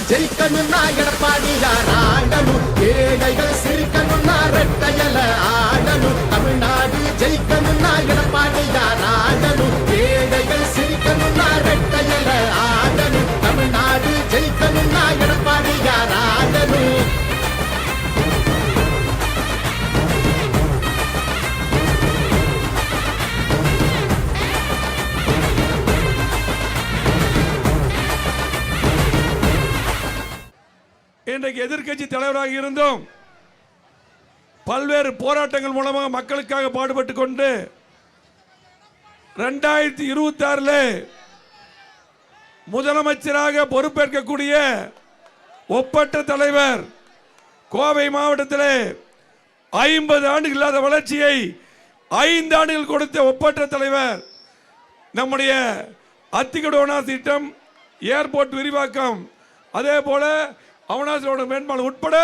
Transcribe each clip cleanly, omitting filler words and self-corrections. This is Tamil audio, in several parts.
ஜெயிக்கணும்னா எடப்பாடியார் ஆடணும், ஏழைகள் சிரிக்கணும்னா ரெட்டையல ஆடணும். தமிழ்நாடு ஜெயிக்கணும்னா எடப்பாடியார் ஆடணும், ஏழைகள் சிரிக்கணும்னா ரெட்டையல ஆடணும். தமிழ்நாடு ஜெயிக்கணும்னா எடப்பாடியார் ஆடணும். இன்றைக்கு எதிர்க்கட்சி தலைவராக இருந்தும் பல்வேறு போராட்டங்கள் மூலமாக மக்களுக்காக பாடுபட்டு கொண்டு 2026 முதலமைச்சராக பொறுப்பேற்கக்கூடிய ஒப்பற்ற தலைவர் கோவை மாவட்டத்தில் 50 ஆண்டுகள் இல்லாத வளர்ச்சியை 5 ஆண்டுகள் கொடுத்த ஒப்பற்ற தலைவர் நம்முடைய அத்திக்கடோனா திட்டம், ஏர்போர்ட் விரிவாக்கம், அதே போல அவனாசிரோட மேம்பாடு உட்பட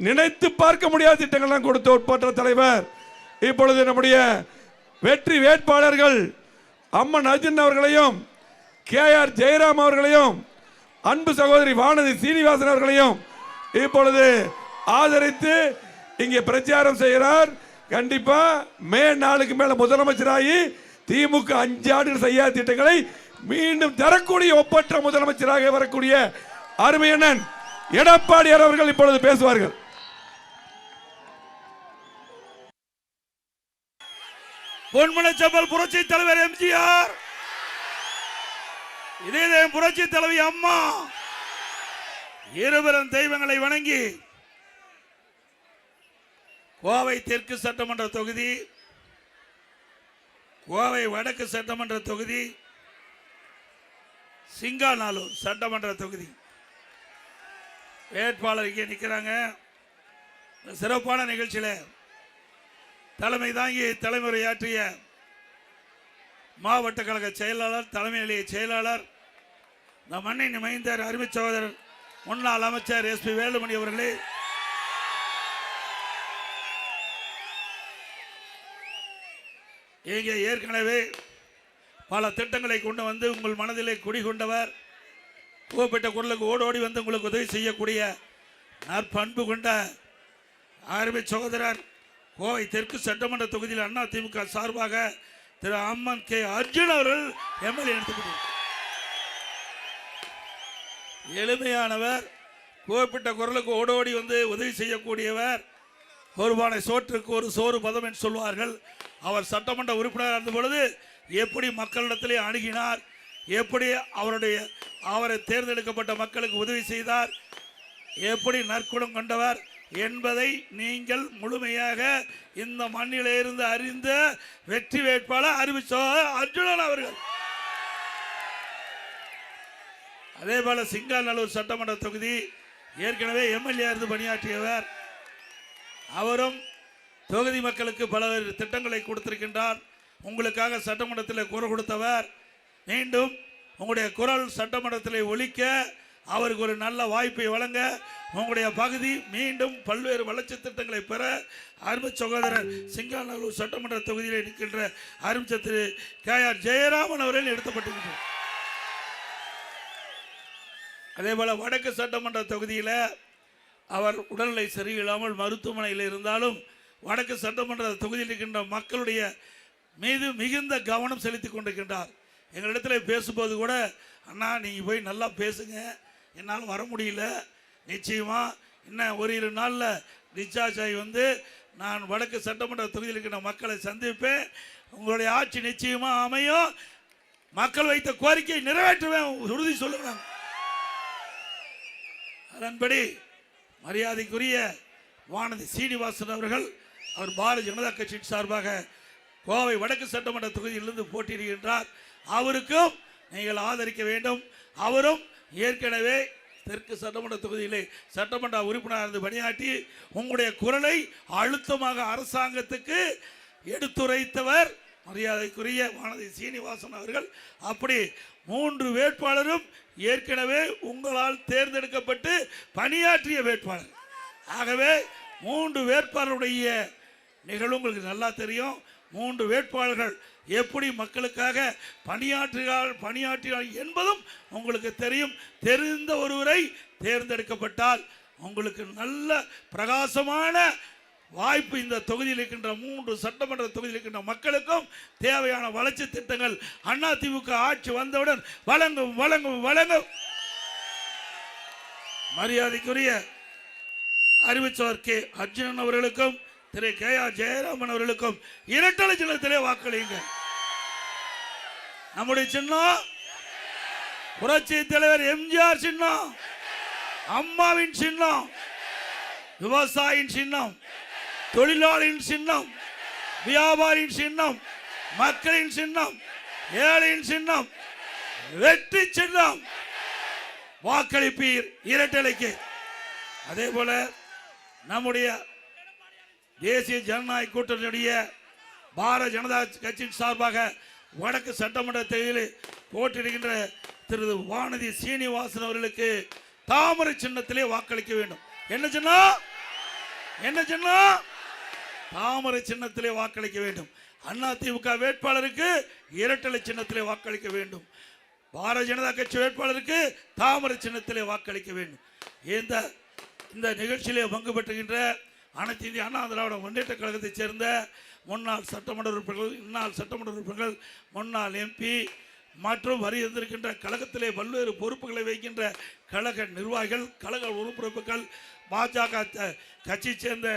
நினைத்து பார்க்க முடியாத திட்டங்கள்லாம் கொடுத்த ஒப்பற்ற தலைவர். இப்பொழுது நம்முடைய வெற்றி வேட்பாளர்கள் அம்மன் அர்ஜுன் அவர்களையும் KR ஜெயராம் அவர்களையும் அன்பு சகோதரி வானதி சீனிவாசன் அவர்களையும் இப்பொழுது ஆதரித்து இங்கே பிரச்சாரம் செய்கிறார். கண்டிப்பா மே 4க்கு மேல முதலமைச்சராகி திமுக 5 ஆண்டுகள் செய்யாத திட்டங்களை மீண்டும் தரக்கூடிய ஒப்பற்ற முதலமைச்சராக வரக்கூடிய அருமையண்ணன் எடப்பாடியார் அவர்கள் இப்பொழுது பேசுவார்கள். பொன்மனச்செம்மல் புரட்சி தலைவர் MGR, இதே புரட்சி தலைவி அம்மா இருவரும் தெய்வங்களை வணங்கி கோவை தெற்கு சட்டமன்ற தொகுதி, கோவை வடக்கு சட்டமன்ற தொகுதி, சிங்காநல்லூர் சட்டமன்ற தொகுதி வேட்பாளர் இங்கே நிற்கிறாங்க. சிறப்பான நிகழ்ச்சியில் தலைமை தாங்கி தலைமுறையாற்றிய மாவட்ட கழக செயலாளர், தலைமை நிலைய செயலாளர், நம் மண்ணின் மைந்தர் அருமை சகோதரர் முன்னாள் அமைச்சர் SP வேலுமணி அவர்களே, இங்கே ஏற்கனவே பல திட்டங்களை கொண்டு வந்து உங்கள் மனதிலே குடிகொண்டவர், கூப்பிட்ட குரலுக்கு ஓடோடி வந்து உங்களுக்கு உதவி செய்யக்கூடிய நற்பண்பு கொண்ட அருமை சகோதரர் கோவை தெற்கு சட்டமன்ற தொகுதியில் அதிமுக சார்பாக திரு அம்மன் அர்ஜுன் அவர்கள் MLA எடுத்துக்கிட்டார். எளிமையானவர், கூப்பிட்ட குரலுக்கு ஓடோடி வந்து உதவி செய்யக்கூடியவர், ஒரு பானை சோற்றுக்கு ஒரு சோறு பதம் என்று சொல்வார்கள். அவர் சட்டமன்ற உறுப்பினர் இருந்த பொழுது எப்படி மக்களிடத்திலே அணுகினார், எப்படி அவரை தேர்ந்தெடுக்கப்பட்ட மக்களுக்கு உதவி செய்தார், எப்படி நற்குணம் கொண்டவர் என்பதை நீங்கள் முழுமையாக இந்த மண்ணிலே இருந்து அறிந்த வெற்றி வேட்பாளர் அர்ஜுனன் அவர்கள். அதே போல சிங்காநல்லூர் சட்டமன்ற தொகுதி ஏற்கனவே MLA இருந்து பணியாற்றியவர், அவரும் தொகுதி மக்களுக்கு பல்வேறு திட்டங்களை கொடுத்திருக்கின்றார். உங்களுக்காக சட்டமன்றத்தில் குரல் கொடுத்தவர், மீண்டும் உங்களுடைய குரல் சட்டமன்றத்தில் ஒலிக்க அவருக்கு ஒரு நல்ல வாய்ப்பை வழங்க உங்களுடைய பகுதி மீண்டும் பல்வேறு வளர்ச்சி திட்டங்களை பெற அருமை சகோதரர் சிங்காநல்லூர் சட்டமன்ற தொகுதியில் நிற்கின்ற அருமை திரு KR ஜெயராமன் அவர்கள் எடுக்கப்பட்டிருக்கிறார். அதே போல வடக்கு சட்டமன்ற தொகுதியில் அவர் உடல்நிலை சரியில்லாமல் மருத்துவமனையில் இருந்தாலும் வடக்கு சட்டமன்ற தொகுதியில் இருக்கின்ற மக்களுடைய மீது மிகுந்த கவனம் செலுத்தி கொண்டிருக்கின்றார். எங்களிடத்தில் பேசும்போது கூட, அண்ணா நீங்கள் போய் நல்லா பேசுங்க, என்னால் வர முடியல, நிச்சயமாக இன்னும் ஒரு 2 நாளில் டிஸ்சார்ஜ் ஆகி வந்து நான் வடக்கு சட்டமன்ற தொகுதியில் இருக்கிற மக்களை சந்திப்பேன், உங்களுடைய ஆட்சி நிச்சயமாக அமையும், மக்கள் வைத்த கோரிக்கையை நிறைவேற்றுவேன் உறுதி சொல்லுங்க. அதன்படி மரியாதைக்குரிய வானதி சீனிவாசன் அவர்கள், அவர் பாரதிய ஜனதா கட்சியின் சார்பாக கோவை வடக்கு சட்டமன்ற தொகுதியிலிருந்து போட்டியிடுகின்றார். அவருக்கும் நீங்கள் ஆதரிக்க வேண்டும். அவரும் ஏற்கனவே தெற்கு சட்டமன்ற தொகுதியிலே சட்டமன்ற உறுப்பினர் இருந்து பணியாற்றி உங்களுடைய குரலை அழுத்தமாக அரசாங்கத்துக்கு எடுத்துரைத்தவர் மரியாதைக்குரிய வானதி சீனிவாசன் அவர்கள். அப்படி 3 வேட்பாளரும் ஏற்கனவே உங்களால் தேர்ந்தெடுக்கப்பட்டு பணியாற்றிய வேட்பாளர். ஆகவே 3 வேட்பாளருடைய நிகழ்வு உங்களுக்கு நல்லா தெரியும். 3 வேட்பாளர்கள் எப்படி மக்களுக்காக பணியாற்றுகிறார் என்பதும் உங்களுக்கு தெரியும். தெரிந்த ஒருவரை தேர்ந்தெடுக்கப்பட்டால் உங்களுக்கு நல்ல பிரகாசமான வாய்ப்பு. இந்த தொகுதியில் இருக்கின்ற 3 சட்டமன்ற தொகுதியில் இருக்கின்ற மக்களுக்கும் தேவையான வளர்ச்சி திட்டங்கள் அதிமுக ஆட்சி வந்தவுடன் வழங்கும் வழங்கும் வழங்கும். மரியாதைக்குரிய அறிவிச்சவர் கே அர்ஜுனன் அவர்களுக்கும் திரு கே.ஆ. ஜெயராமன் அவர்களுக்கும் இரட்டலை சின்னத்திலே வாக்களியுங்கள். நம்முடைய சின்னம் புரட்சி தலைவர் எம்ஜிஆர் சின்னம், அம்மாவின் சின்னம், விவசாயியின் சின்னம், தொழிலாளியின் சின்னம், வியாபாரியின் சின்னம், மக்களின் சின்னம், ஏழையின் சின்னம், வெற்றி சின்னம். வாக்களிப்பீர் இரட்டலைக்கு. அதே போல நம்முடைய தேசிய ஜனநாயக கூட்டணியுடைய பாரதிய ஜனதா கட்சியின் சார்பாக வடக்கு சட்டமன்ற தேர்தலில் போட்டியிடுகின்ற திரு வானதி சீனிவாசன் அவர்களுக்கு தாமரை சின்னத்திலே வாக்களிக்க வேண்டும். என்ன சின்னம்? என்ன சின்னம்? தாமரை சின்னத்திலே வாக்களிக்க வேண்டும். அதிமுக வேட்பாளருக்கு இரட்டலை சின்னத்திலே வாக்களிக்க வேண்டும். பாரதிய ஜனதா கட்சி வேட்பாளருக்கு தாமரை சின்னத்திலே வாக்களிக்க வேண்டும். இந்த நிகழ்ச்சியிலே பங்கு பெற்றுகின்ற அனைத்து இந்திய அண்ணா திராவிட முன்னேற்ற கழகத்தைச் சேர்ந்த முன்னாள் சட்டமன்ற உறுப்பினர்கள், இந்நாள் சட்டமன்ற உறுப்பினர்கள், முன்னாள் எம்பி மற்றும் வந்திருக்கின்ற கழகத்திலே பல்வேறு பொறுப்புகளை வைக்கின்ற கழக நிர்வாகிகள், கழக உறுப்பினர்கள், பாஜக கட்சியை சேர்ந்த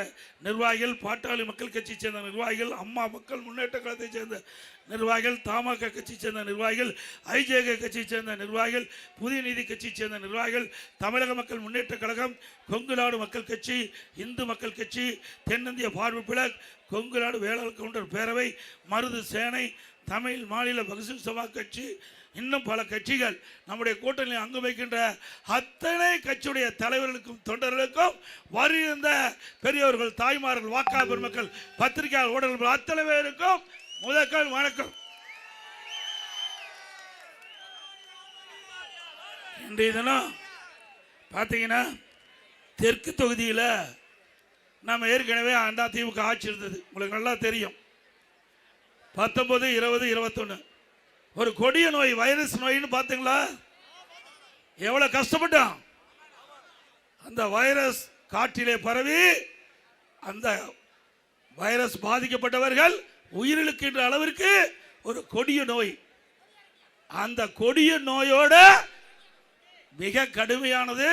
நிர்வாகிகள், பாட்டாளி மக்கள் கட்சியை சேர்ந்த நிர்வாகிகள், அம்மா மக்கள் முன்னேற்ற கழகத்தை சேர்ந்த நிர்வாகிகள், தமாக கட்சியை சேர்ந்த நிர்வாகிகள், ஐஜேகே கட்சியை சேர்ந்த நிர்வாகிகள், புதிய நீதி கட்சியை சேர்ந்த நிர்வாகிகள், தமிழக மக்கள் முன்னேற்ற கழகம், கொங்கு நாடு மக்கள் கட்சி, இந்து மக்கள் கட்சி, தென்னிந்திய பார்வைப்பிழக், கொங்கு நாடு வேளாளர் கவுண்டர் பேரவை, மருது சேனை, தமிழ் மாநில பகுஜன் சமாஜ் கட்சி, இன்னும் பல கட்சிகள், நம்முடைய கூட்டணியில் அங்கு வைக்கின்ற அத்தனை கட்சியுடைய தலைவர்களுக்கும் தொண்டர்களுக்கும் வருகின்ற பெரியவர்கள், தாய்மார்கள், வாக்காளர் பெருமக்கள், பத்திரிகையாளர், ஊடகங்கள் அத்தனை பேருக்கும் முதற்கால் வணக்கம். இன்றைய தினம் பார்த்தீங்கன்னா தெற்கு தொகுதியில் நம்ம ஏற்கனவே அதிமுக ஆட்சி இருந்தது, உங்களுக்கு நல்லா தெரியும். 19, 20, 21 ஒரு கொடிய நோய், வைரஸ் நோயின்னு பார்த்தீங்களா? எவ்வளவு கஷ்டப்பட்டான். அந்த வைரஸ் காற்றிலே பரவி அந்த வைரஸ் பாதிக்கப்பட்டவர்கள் உயிரிழக்கின்ற அளவிற்கு ஒரு கொடிய நோய். அந்த கொடிய நோயோட மிக கடுமையானது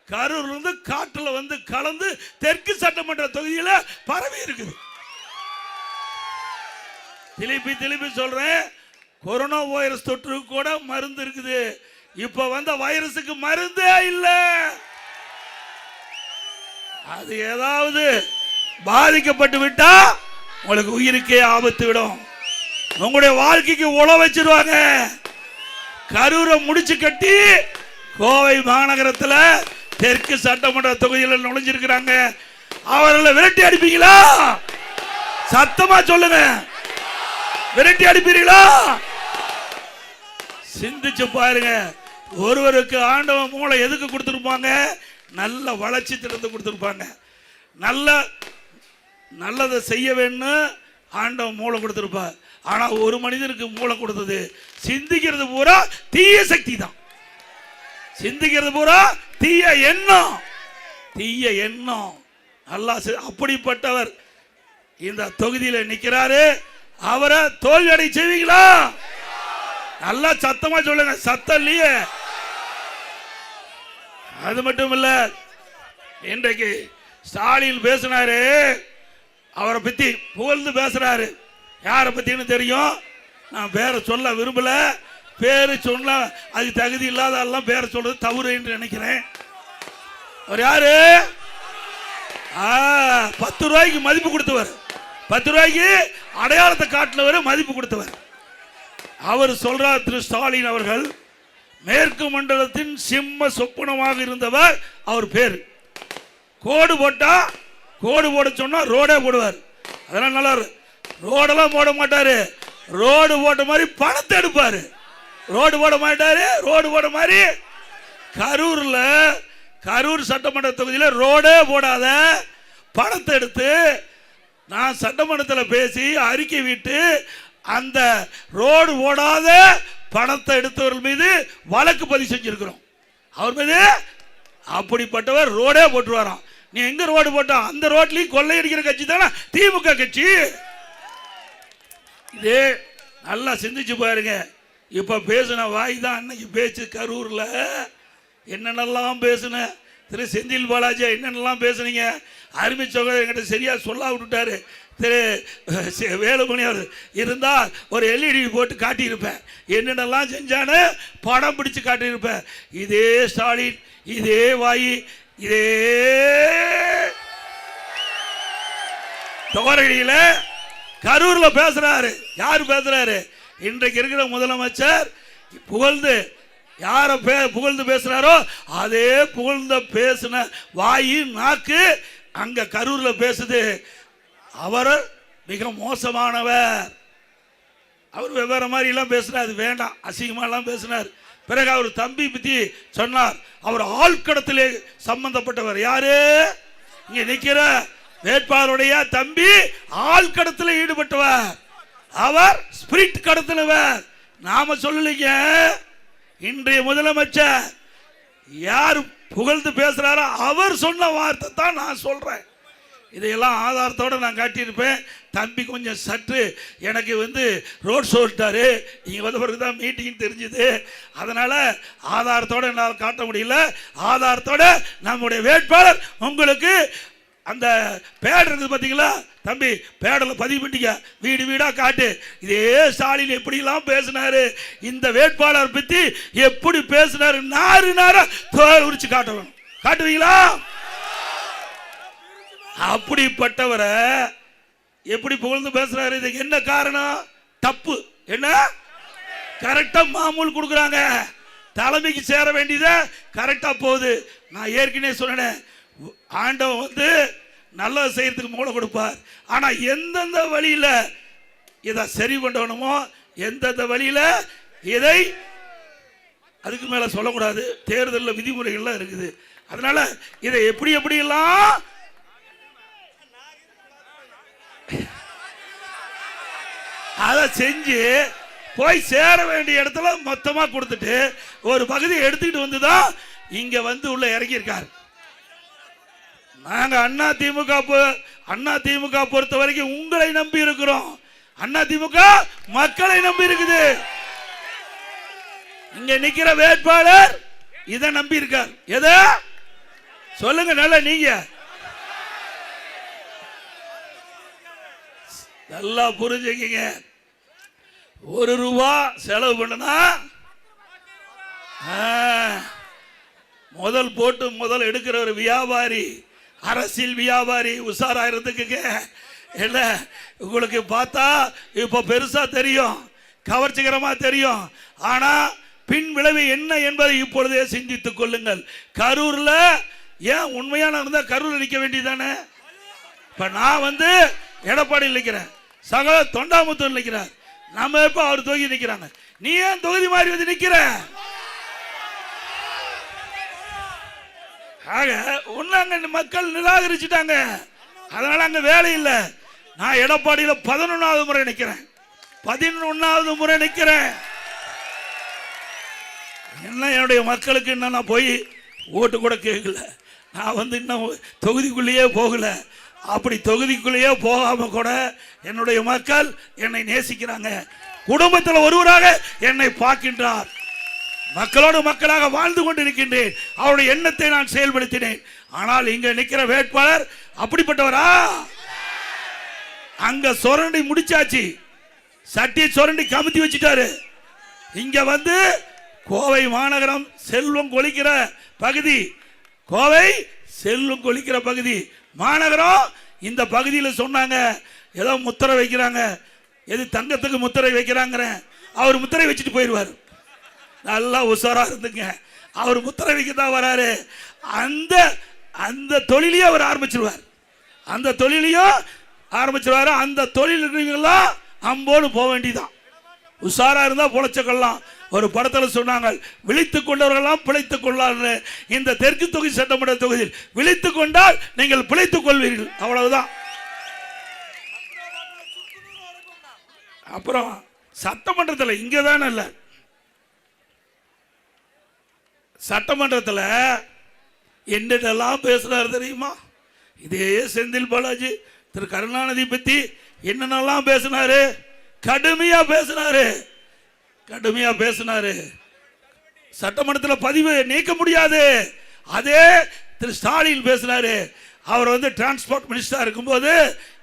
கரூர்ல காற்றுல வந்து கலந்து தெற்கு சட்டமன்ற தொகுதியில் பரவி இருக்குது. திருப்பி சொல்றேன், கொரோனா வைரஸ் தொற்று கூட மருந்து இருக்குது. இப்ப வந்த வைரஸுக்கு மருந்தே இல்லை. அது ஏதாவது பாதிக்கப்பட்டு விட்டா உங்களுக்கு உயிருக்கே ஆபத்து விடும், உங்களுடைய வாழ்க்கைக்கு உழ வச்சிருவாங்க. கரூரை முடிச்சு கட்டி கோவை மாநகரத்தில் தெற்கு சட்டமன்ற தொகுதியில் நுழைஞ்சிருக்கிறாங்க. அவர்களை விரட்டி அடிப்பீங்களா? சத்தமா சொல்லுங்க, விரட்டி அடிப்பீங்களா? சிந்திச்சு பாருங்க. ஒருவருக்கு ஆண்டவன் மூளை எதுக்கு கொடுத்திருப்பாங்க? நல்ல வளர்ச்சி திட்டத்தை கொடுத்திருப்பாங்க. நல்லதை செய்ய வேணும் ஆண்டவன் மூளை கொடுத்திருப்பார். ஆனா ஒரு மனிதனுக்கு மூளை கொடுத்தது சிந்திக்கிறது பூரா தீய சக்தி தான். சிந்திக்கிறது பூரா தீய எண்ணம், தீய எண்ணம். அல்லாஹ் அப்படிப்பட்டவர் இந்த தொகுதியில் நிற்கிறாரு. அவரை தோல்வியடை செய்வீங்களா? நல்லா சத்தமா சொல்லுங்க, சத்தம் இல்லையே. அது மட்டும் இல்ல, இன்றைக்கு ஸ்டாலின் பேசினாரு, அவரை பத்தி புகழ்ந்து பேசுறாரு. யாரை பத்தின்னு தெரியும், நான் பேரை சொல்ல விரும்பல. பேரு சொன்ன அது தகுதி இல்லாத எல்லாம் பேரை சொல்றது தவறு என்று நினைக்கிறேன். அவர் யாரு? 10 ரூபாய்க்கு மதிப்பு கொடுத்தவர், 10 ரூபாய்க்கு அடையாளத்தை காட்டினவர், மதிப்பு கொடுத்தவர். அவர் சொல்றார், திரு ஸ்டாலின் அவர்கள் மேற்கு மண்டலத்தின் சிம்ம சொப்பனமாக இருந்தவர். அவர் பேர் கோடு போட்டா, கோடு போட சொன்னா ரோடே போடுவார். அதெல்லாம் நல்லா ரோடெல்லாம் போட மாட்டாரு, ரோடு போட்ட மாதிரி பணத்தை எடுப்பாரு. ரோடு போட மாட்டாரு, ரோடு போட மாதிரி. கரூர் சட்டமன்ற தொகுதியில் ரோடே போடாத பணத்தை எடுத்து நான் சட்டமன்றத்தில் பேசி அறிக்கை விட்டு அந்த ரோடு ஓடாத பணத்தை எடுத்தவர்கள் மீது வழக்கு பதிவு செஞ்சிருக்கிறோம். அவர் மீது அப்படிப்பட்டவர் ரோடே போட்டுருவாராம். நீ எங்க ரோடு போட்டா அந்த ரோட்லயும் கொள்ளையடிக்கிற கட்சி தானே திமுக கட்சி. இதே நல்லா சிந்திச்சு பாருங்க. இப்ப பேசின வாய் தான் அன்னைக்கு பேச்சு. கரூர்ல என்னென்னலாம் பேசுன திரு செந்தில் பாலாஜி, என்னென்னலாம் பேசுனீங்க. அருமை சகோதரர் என்கிட்ட சரியா சொல்ல விட்டுட்டாரு. திரு வேலுமணி அவர் இருந்தால் ஒரு எல்இடி போட்டு காட்டியிருப்பேன். என்னென்னலாம் செஞ்சான்னு படம் பிடிச்சு காட்டியிருப்பேன். இதே ஸ்டாலின், இதே வாயி, இதே தோரணியில கரூர்ல பேசுறாரு. யாரு பேசுறாரு? இன்றைக்கு இருக்கிற முதலமைச்சர் புகழ்ந்து யார புகழ்ந்து பேசுறாரோ அதே புகழ்ந்த பேசின வாயி நாக்கு அங்க கரூர்ல பேசுது. அவர் மிக மோசமானவர். அவர் வெவ்வேறு மாதிரி எல்லாம் பேசினார். அது வேண்டாம், அசிங்கமா எல்லாம் பேசினார். பிறகு அவர் தம்பி பத்தி சொன்னார். அவர் ஆழ்கடத்திலே சம்பந்தப்பட்டவர். யாரு? இங்க நிக்கிற வேட்பாளருடைய தம்பி ஆழ்கடத்தில் ஈடுபட்டவர். அவர் ஸ்பிரிட் கடத்தினவர். நாம சொல்லலைங்க. இன்றைய முதலமைச்சர் யார் புகழ்ந்து பேசுறாரோ அவர் சொன்ன வார்த்தை தான் நான் சொல்றேன். இதையெல்லாம் ஆதாரத்தோடு நான் காட்டியிருப்பேன். தம்பி கொஞ்சம் சற்று எனக்கு ரோட் ஷோ விட்டாரு. இங்கே வந்த பிறகு தான் மீட்டிங் தெரிஞ்சுது. அதனால் ஆதாரத்தோடு என்னால் காட்ட முடியல. ஆதாரத்தோடு நம்முடைய வேட்பாளர் உங்களுக்கு அந்த பேட் இருக்குது பார்த்தீங்களா தம்பி, பேடில் பதிவு பண்ணிக்க, வீடு வீடாக காட்டு. இதே ஸ்டாலின் எப்படிலாம் பேசினாரு, இந்த வேட்பாளர் பற்றி எப்படி பேசினாரு, நாறு நாரா தோல் உரிச்சு காட்டணும். காட்டுவீங்களா? அப்படிப்பட்டவரை எப்படி புகழ்ந்து பேசுறாரு? இதுக்கு என்ன காரணம்? தப்பு. என்ன? கரெக்டா மாமூல் கொடுக்குறாங்க. தலைமைக்கு சேர வேண்டியத கரெக்டா போகுது. நான் ஏற்கனவே சொன்னேன், ஆண்டவன் நல்லது செய்யறதுக்கு மூளை கொடுப்பார். ஆனா எந்தெந்த வழியில இதை சரி பண்ணணுமோ, எந்தெந்த வழியில இதை அதுக்கு மேல சொல்லக்கூடாது. தேர்தலில் விதிமுறைகள்லாம் இருக்குது. அதனால இதை எப்படி எப்படியெல்லாம் அதை செஞ்சு போய் சேர வேண்டிய இடத்துல மொத்தமா கொடுத்துட்டு ஒரு பகுதியை எடுத்துக்கிட்டு வந்துதான் இங்க உள்ள இறங்கியிருக்காரு. நாங்க அண்ணா திமுக பொறுத்த வரைக்கும் உங்களை நம்பி இருக்கிறோம். அண்ணா திமுக மக்களை நம்பி இருக்குது. இங்க நிக்கிற வேட்பாளர் இதை நம்பி இருக்கார். எதை சொல்லுங்க நல்லா, நீங்க நல்லா புரிஞ்சுக்கீங்க. ₹1 செலவு பண்ணனா முதல் எடுக்கிற ஒரு வியாபாரி, அரசியல் வியாபாரி உஷாராயிருந்துக்குங்க. என்ன உங்களுக்கு பார்த்தா இப்ப பெருசா தெரியும், கவர்ச்சிகரமா தெரியும். ஆனா பின் விளைவு என்ன என்பதை இப்பொழுதே சிந்தித்துக் கொள்ளுங்கள். கரூர்ல ஏன் உண்மையான இருந்தா கரூர் நிற்க வேண்டியதானே? இப்ப நான் எடப்பாடியில் நிற்கிறேன், சக தொண்டாமுத்தூர் நிற்கிறார். நம்ம இப்ப அவர் தொகுதி நிற்கிறாங்க. நீ ஏன் தொகுதி மாறி நிற்கிற? ஆக அங்க மக்கள் நிராகரிச்சுட்டாங்க. அதனால அங்க வேலை இல்லை. நான் எடப்பாடியில் 11வது முறை நிற்கிறேன். 11வது முறை நிற்கிறேன். என்ன என்னுடைய மக்களுக்கு இன்னும் நான் போய் ஓட்டு கூட கேட்கல. நான் இன்னும் தொகுதிக்குள்ளேயே போகல. அப்படி தொகுதிக்குள்ளேயே போகாம கூட என்னுடைய மக்கள் என்னை நேசிக்கிறாங்க. குடும்பத்தில் ஒருவராக என்னை பார்க்கின்றார். மக்களோடு மக்களாக வாழ்ந்து கொண்டிருக்கின்றேன். அவருடைய எண்ணத்தை நான் செயல்படுத்தினேன். ஆனால் இங்க நிக்கிற வேட்பாளர் அப்படிப்பட்டவரா? அங்க சுரண்டி முடிச்சாச்சு, சட்டியை சுரண்டி கமுத்தி வச்சுட்டாரு. இங்க கோவை மாநகரம் செல்வம் கொளிக்கிற பகுதி, கோவை செல்வம் கொளிக்கிற பகுதி மாநகரம். இந்த பகுதியில் சொன்னாங்க ஏதோ முத்திரை வைக்கிறாங்க, எது தங்கத்துக்கு முத்திரை வைக்கிறாங்க. அவர் முத்திரை வச்சுட்டு போயிடுவார். நல்லா உஷாரா இருந்துங்க. அவர் முத்திரை வைக்க தான் வராரு. அந்த தொழிலையே அவர் ஆரம்பிச்சிருவார். அந்த தொழிலையும் ஆரம்பிச்சிருவாரு. அந்த தொழில் இருக்கிறவங்களாம் அம்போடு போக வேண்டியதான். உஷாரா இருந்தா பொழைச்சக்கொள்ளலாம். ஒரு படத்தில் சொன்னாங்க, விழித்துக் கொண்டவர்களெல்லாம் பிழைத்துக் கொள்ளாரு. இந்த தெற்கு தொகுதி சட்டமன்ற தொகுதியில் விழித்துக் கொண்டால் நீங்கள் பிழைத்துக் கொள்வீர்கள். அவ்வளவுதான். அப்புறம் சட்டமன்றத்தில் இங்கே தானே இல்லை, சட்டமன்றத்தில் என்னென்னலாம் பேசுறாரு தெரியுமா? இதே செந்தில் பாலாஜி திரு கருணாநிதி பற்றி என்னென்னலாம் பேசினாரு, கடுமையா பேசினாரு. சட்டமன்றத்தில் பதிவு நீக்க முடியாது. அதே திரு ஸ்டாலின் பேசினாரு. அவர் வந்து டிரான்ஸ்போர்ட் மினிஸ்டரா இருக்கும்போது,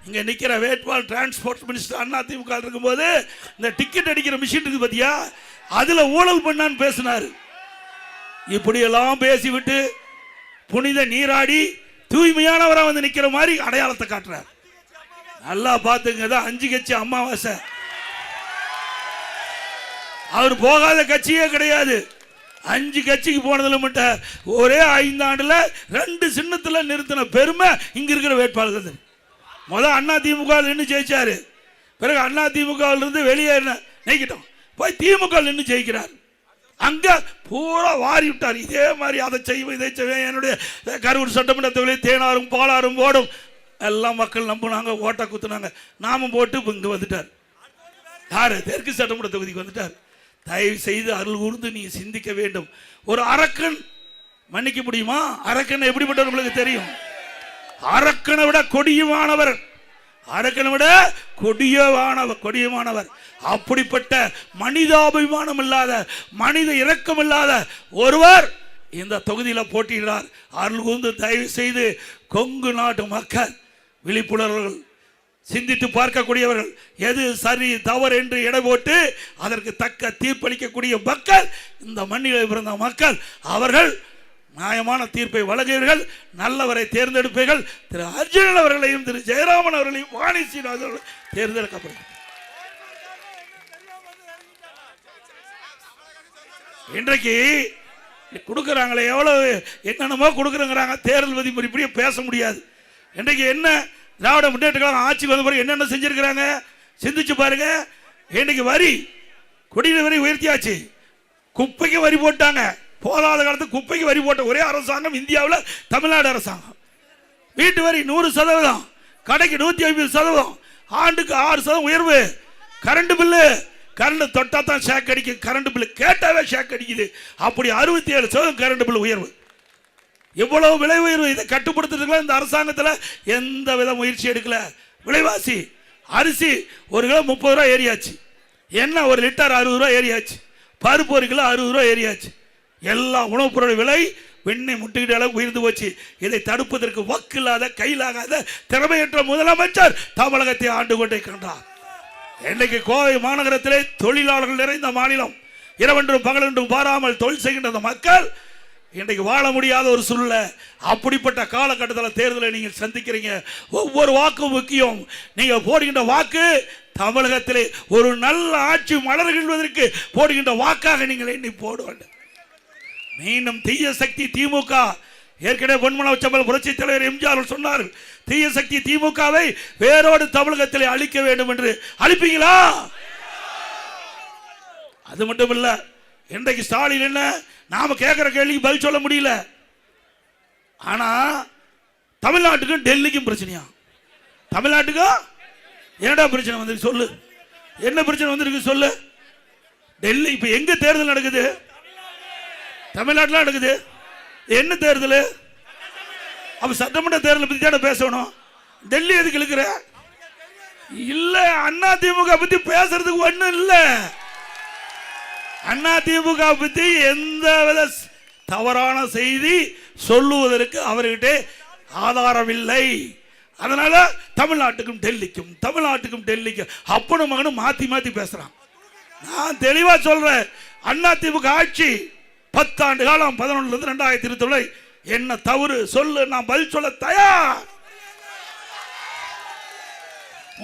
இங்க நிக்கிற வேட்பாளர் டிரான்ஸ்போர்ட் மினிஸ்டர் அதிமுக இருக்கும்போது, இந்த டிக்கெட் அடிக்கிற மிஷின் இருக்கு பாத்தியா, அதுல ஊழல் பண்ணான்னு பேசினாரு. இப்படியெல்லாம் பேசிவிட்டு புனித நீராடி தூய்மையானவரா வந்து நிக்கிற மாதிரி அடையாளத்தை காட்டுறார். நல்லா பாத்துங்க, 5 கட்சி அமாவாசை. அவர் போகாத கட்சியே கிடையாது. 5 கட்சிக்கு போனதுல மட்டும் ஒரே 5 ஆண்டுல 2 சின்னத்துல நிறுத்தின பெருமை இங்க இருக்கிற வேட்பாளர்கள். முதல் அதிமுக நின்று ஜெயிச்சாரு, பிறகு அதிமுக இருந்து வெளியே நீக்கிட்டோம், போய் திமுக நின்று ஜெயிக்கிறார். அங்க பூரா வாரி விட்டார். இதே மாதிரி அதை செய்வோம் இதை செய்வேன், என்னுடைய கரூர் சட்டமன்ற தொகுதியில் தேனாரும் பாலாரும் ஓடும் எல்லாம் மக்கள் நம்பினாங்க, ஓட்ட குத்துனாங்க, நாமும் போட்டு இங்க வந்துட்டார். யாரு? தெற்கு சட்டமன்ற தொகுதிக்கு வந்துட்டார். தயவு செய்து அருள் கூர்ந்து நீ சிந்திக்க வேண்டும். ஒரு அரக்கன் மன்னிக்க முடியுமா? அரக்கன் எப்படிப்பட்டவர் உங்களுக்கு தெரியும்? அரக்கனை விட கொடியமானவர், அரக்கனை விட கொடியமானவர். அப்படிப்பட்ட மனிதாபிமானம் இல்லாத, மனித இரக்கம் இல்லாத ஒருவர் இந்த தொகுதியில் போட்டியிடுறார். அருள் கூர்ந்து தயவு செய்து கொங்கு நாட்டு மக்கள் விழிப்புணர்வுகள், சிந்தித்து பார்க்கக்கூடியவர்கள், எது சரி தவறு என்று எடை போட்டு அதற்கு தக்க தீர்ப்பளிக்கக்கூடிய மக்கள், இந்த மண்ணில் பிறந்த மக்கள், அவர்கள் நியாயமான தீர்ப்பை வழங்குவீர்கள், நல்லவரை தேர்ந்தெடுப்பீர்கள். திரு அர்ஜுனன் அவர்களையும் திரு ஜெயராமன் அவர்களையும் வாணி சீனிவாசன் தேர்ந்தெடுக்கப்படும். இன்றைக்கு கொடுக்குறாங்களே, எவ்வளவு என்னென்னமோ கொடுக்குறேங்கிறாங்க. தேர்தல் விதிமுறை இப்படியே பேச முடியாது. இன்றைக்கு என்ன திராவிட முன்னேற்ற கழகம் ஆட்சி வந்த பிறகு என்னென்ன செஞ்சிருக்கிறாங்க சிந்திச்சு பாருங்க. இன்னைக்கு வரி, குடிநீர் வரி உயர்த்தியாச்சு, குப்பைக்கு வரி போட்டாங்க. போதாத காலத்துக்கு குப்பைக்கு வரி போட்ட ஒரே அரசாங்கம் இந்தியாவில் தமிழ்நாடு அரசாங்கம். வீட்டு வரி 100%, கடைக்கு 150%, ஆண்டுக்கு 6% உயர்வு. கரண்ட் பில்லு, கரண்ட் தொட்டா தான் ஷேக் அடிக்குது, கரண்ட் பில்லு கேட்டாவே ஷேக் அடிக்குது. அப்படி 67% கரண்ட் பில் உயர்வு. எவ்வளவு விலை உயர்வு! இதை கட்டுப்படுத்துறதுக்குள்ள இந்த அரசாங்கத்தில் எந்த வித முயற்சி எடுக்கல. விலைவாசி அரிசி 1 கிலோ 30 ரூபா ஏறியாச்சு, எண்ணெய் 1 லிட்டர் 60 ரூபா ஏறியாச்சு, பருப்பு 1 கிலோ 60 ரூபா ஏறியாச்சு. எல்லா உணவுப் பொருள் விலை வெண்ணெய் முட்டுக்கிட்ட அளவுக்கு உயர்ந்து போச்சு. இதை தடுப்பதற்கு வக்கில்லாத, கையிலாகாத, திறமையற்ற முதலமைச்சர் தமிழகத்தை ஆண்டு கொண்டே கண்டார். இன்றைக்கு கோவை மாநகரத்திலே தொழிலாளர்கள் நிறைந்த மாநிலம். இரவென்றும் பகலென்றும் பாராமல் தொழில் செய்கின்ற மக்கள் இன்றைக்கு வாழ முடியாத ஒரு சூழ்நிலை. அப்படிப்பட்ட காலகட்டத்தில் தேர்தலை நீங்கள் சந்திக்கிறீங்க. ஒவ்வொரு வாக்கும் முக்கியம். நீங்கள் போடுகின்ற வாக்கு தமிழகத்திலே ஒரு நல்ல ஆட்சி மலர்கின்றதற்கு போடுகின்ற வாக்காக நீங்கள் எண்ணி போட வேண்டும். மீண்டும் தீய சக்தி திமுக, ஏற்கனவே பொன்மனச்சம்பல் புரட்சி தலைவர் எம்ஜிஆர் சொன்னார், தீய சக்தி திமுகவை வேரோடு தமிழகத்திலே அழிக்க வேண்டும் என்று. அழிப்பீங்களா? அது மட்டும் இல்ல, இன்றைக்கு ஸ்டாலின் என்ன, நாம கேட்கிற கேள்விக்கு பதில் சொல்ல முடியல. ஆனா தமிழ்நாட்டுக்கும் டெல்லிக்கும் பிரச்சனையா? தமிழ்நாட்டுக்கும் என்னடா பிரச்சனை வந்து சொல்லு, என்ன பிரச்சனை வந்திருக்கு சொல்லு. டெல்லி இப்ப எங்க தேர்தல் நடக்குது? தமிழ்நாட்டில் நடக்குது. என்ன தேர்தல்? அப்ப சட்டமன்ற தேர்தலை பத்தி தானே பேசணும். டெல்லி எதுக்கு இழுக்கிற? இல்ல, அதிமுக பத்தி பேசுறதுக்கு ஒண்ணும் இல்ல. அதிமுக பத்தி எந்த வித தவறான செய்தி சொல்லுவதற்கு அவர்கிட்ட ஆதாரம் இல்லை. அதனால தமிழ்நாட்டுக்கும் டெல்லிக்கும், தமிழ்நாட்டுக்கும் டெல்லிக்கும் அப்பனும் மகனும் மாத்தி மாத்தி பேசுறான். நான் தெளிவா சொல்றேன், அதிமுக ஆட்சி 10 ஆண்டு காலம் 11 இருந்து 2009 என்ன தவறு சொல்லு, நான் பதில் சொல்ல தயார்.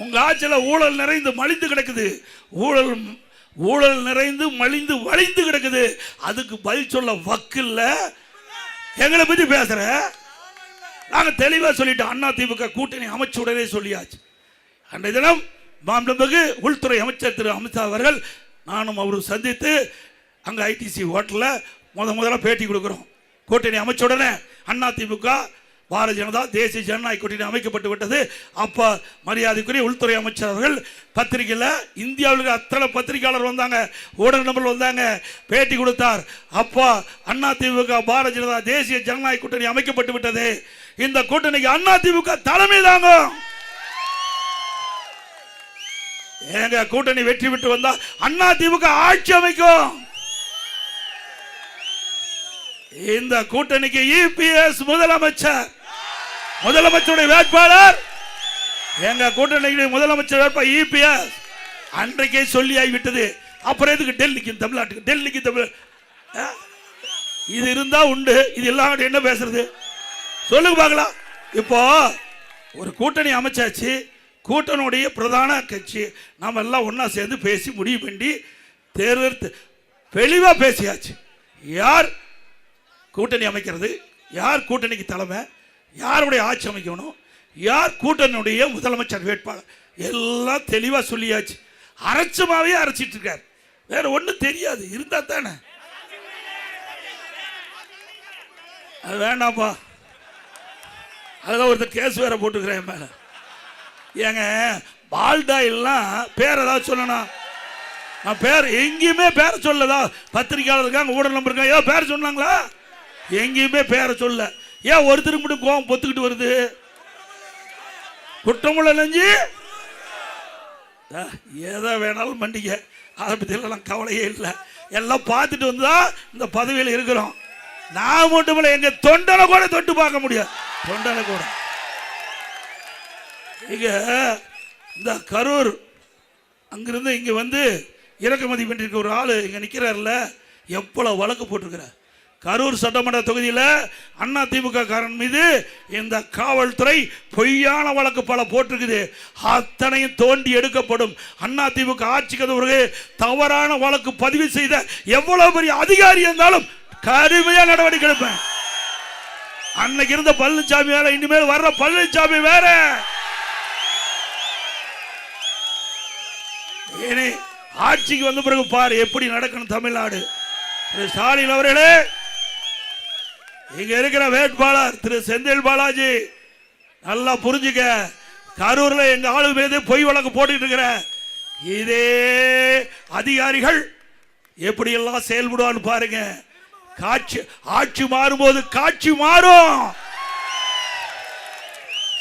உங்க ஆட்சியில் ஊழல் நிறைந்து மலிந்து கிடக்குது, ஊழல் நிறைந்து மலிந்து வழிந்து கிடக்குது. அதுக்கு பதில் சொல்ல வக்கில்ல. எங்களை பத்தி பேசுற, நாங்க தெளிவா சொல்லிட்டோம். அதிமுக கூட்டணி அமைச்ச உடனே சொல்லியாச்சு. அன்றைய தினம் மாண்புமிகு உள்துறை அமைச்சர் திரு அமித்ஷா அவர்கள் நானும் அவரும் சந்தித்து அங்க ஐடிசி ஹோட்டலில் முதல்ல பேட்டி கொடுக்கிறோம். கூட்டணி அமைச்ச உடனே அதிமுக பாரதிய ஜனதா தேசிய ஜனநாயக கூட்டணி அமைக்கப்பட்டு விட்டது. அப்ப மரியாதைக்குரிய உள்துறை அமைச்சர் அவர்கள் பத்திரிகையில் இந்தியாவில் அத்தனை பத்திரிகையாளர் வந்தாங்க, ஊடக நபர்கள் வந்தாங்க, பேட்டி கொடுத்தார். அப்பா அதிமுக பாரதிய ஜனதா தேசிய ஜனநாயக கூட்டணி அமைக்கப்பட்டு விட்டது, இந்த கூட்டணிக்கு அதிமுக தலைமை தாங்க. எங்க கூட்டணி வெற்றி பெற்று வந்தா அதிமுக ஆட்சி அமைக்கும். இந்த கூட்டணிக்கு இபிஎஸ் முதலமைச்சருடைய வேட்பாளர், எங்க கூட்டணி முதலமைச்சர் வேட்பாளர் இபிஎஸ். அன்றைக்கே சொல்லி ஆகிவிட்டது. அப்புறம் எதுக்கு டெல்லிக்கு தமிழ்நாட்டுக்கு, டெல்லிக்கு தமிழ் இது இருந்தா உண்டு, இது எல்லாம் என்ன பேசுறது சொல்லுங்க பார்க்கலாம். இப்போ ஒரு கூட்டணி அமைச்சாச்சு, கூட்டணியுடைய பிரதான கட்சி நாம எல்லாம் ஒன்னா சேர்ந்து பேசி முடிவு பண்ணி தேர்தல் தெளிவா பேசியாச்சு. யார் கூட்டணி அமைக்கிறது, யார் கூட்டணிக்கு தலைமை, யாருடைய ஆட்சி அமைக்கணும், யார் கூட்டணியுடைய முதலமைச்சர் வேட்பாளர் எல்லாம் தெளிவா சொல்லியாச்சு. அரைச்சமாவே அரைச்சிட்டு இருக்காரு, வேற ஒன்றும் தெரியாது. இருந்தா தானே அது வேண்டாம்ப்பா. அதெல்லாம் ஒருத்தர் கேஸ் வேற போட்டுக்கிறேன் மேல. ஏங்க பால்டா எல்லாம் பேர் ஏதாவது சொல்லணும், நான் பேர் எங்கேயுமே பேரை சொல்லதா, பத்திரிகையாளர் இருக்காங்க, ஊடக நம்பர் இருக்காங்க, ஏதோ பேர் சொன்னாங்களா? எங்கேயுமே பேரை சொல்ல. ஏன் ஒருத்தருக்கு மட்டும் கோவம் பொத்துக்கிட்டு வருது? குற்றமுள்ள நெஞ்சு ஏதோ வேணாலும் மண்டிக்க, அதை பத்தி எல்லாம் கவலையே இல்லை. எல்லாம் பார்த்துட்டு வந்தா இந்த பதவியில் இருக்கிறோம். நான் மட்டும் இல்லை, எங்க தொண்டனை கூட தொட்டு பார்க்க முடியாது. தொண்டனை கூட இங்க இந்த கரூர் அங்கிருந்து இங்க வந்து இறக்குமதி பண்ணிருக்க ஒரு ஆளு இங்க நிக்கிறார்ல, எவ்வளவு வழக்கு போட்டிருக்கிறார். கரூர் சட்டமன்ற தொகுதியில் அதிமுக காரன் மீது இந்த காவல்துறை பொய்யான வழக்கு பல போட்டிருக்குது. அத்தனையும் தோண்டி எடுக்கப்படும். அதிமுக ஆட்சிக்கு தவறான வழக்கு பதிவு செய்த எவ்வளவு பெரிய அதிகாரி இருந்தாலும் கடுமையா நடவடிக்கை எடுப்பேன். அன்னைக்கு இருந்த பழனிசாமி வேற, இனிமேல் வர்ற பழனிசாமி வேற. ஆட்சிக்கு வந்த பிறகு பாரு எப்படி நடக்கணும் தமிழ்நாடு. ஸ்டாலின் அவர்களே, இங்க இருக்கிற வேட்பாளர் திரு செந்தில் பாலாஜி நல்லா புரிஞ்சுக்க. கரூர்ல எங்க ஆளு மீது பொய் வழக்கு போட்டுட்டு இருக்கிற இதே அதிகாரிகள் எப்படி எல்லாம் செயல்படுவான்னு பாருங்க. ஆட்சி மாறும்போது காட்சி மாறும்.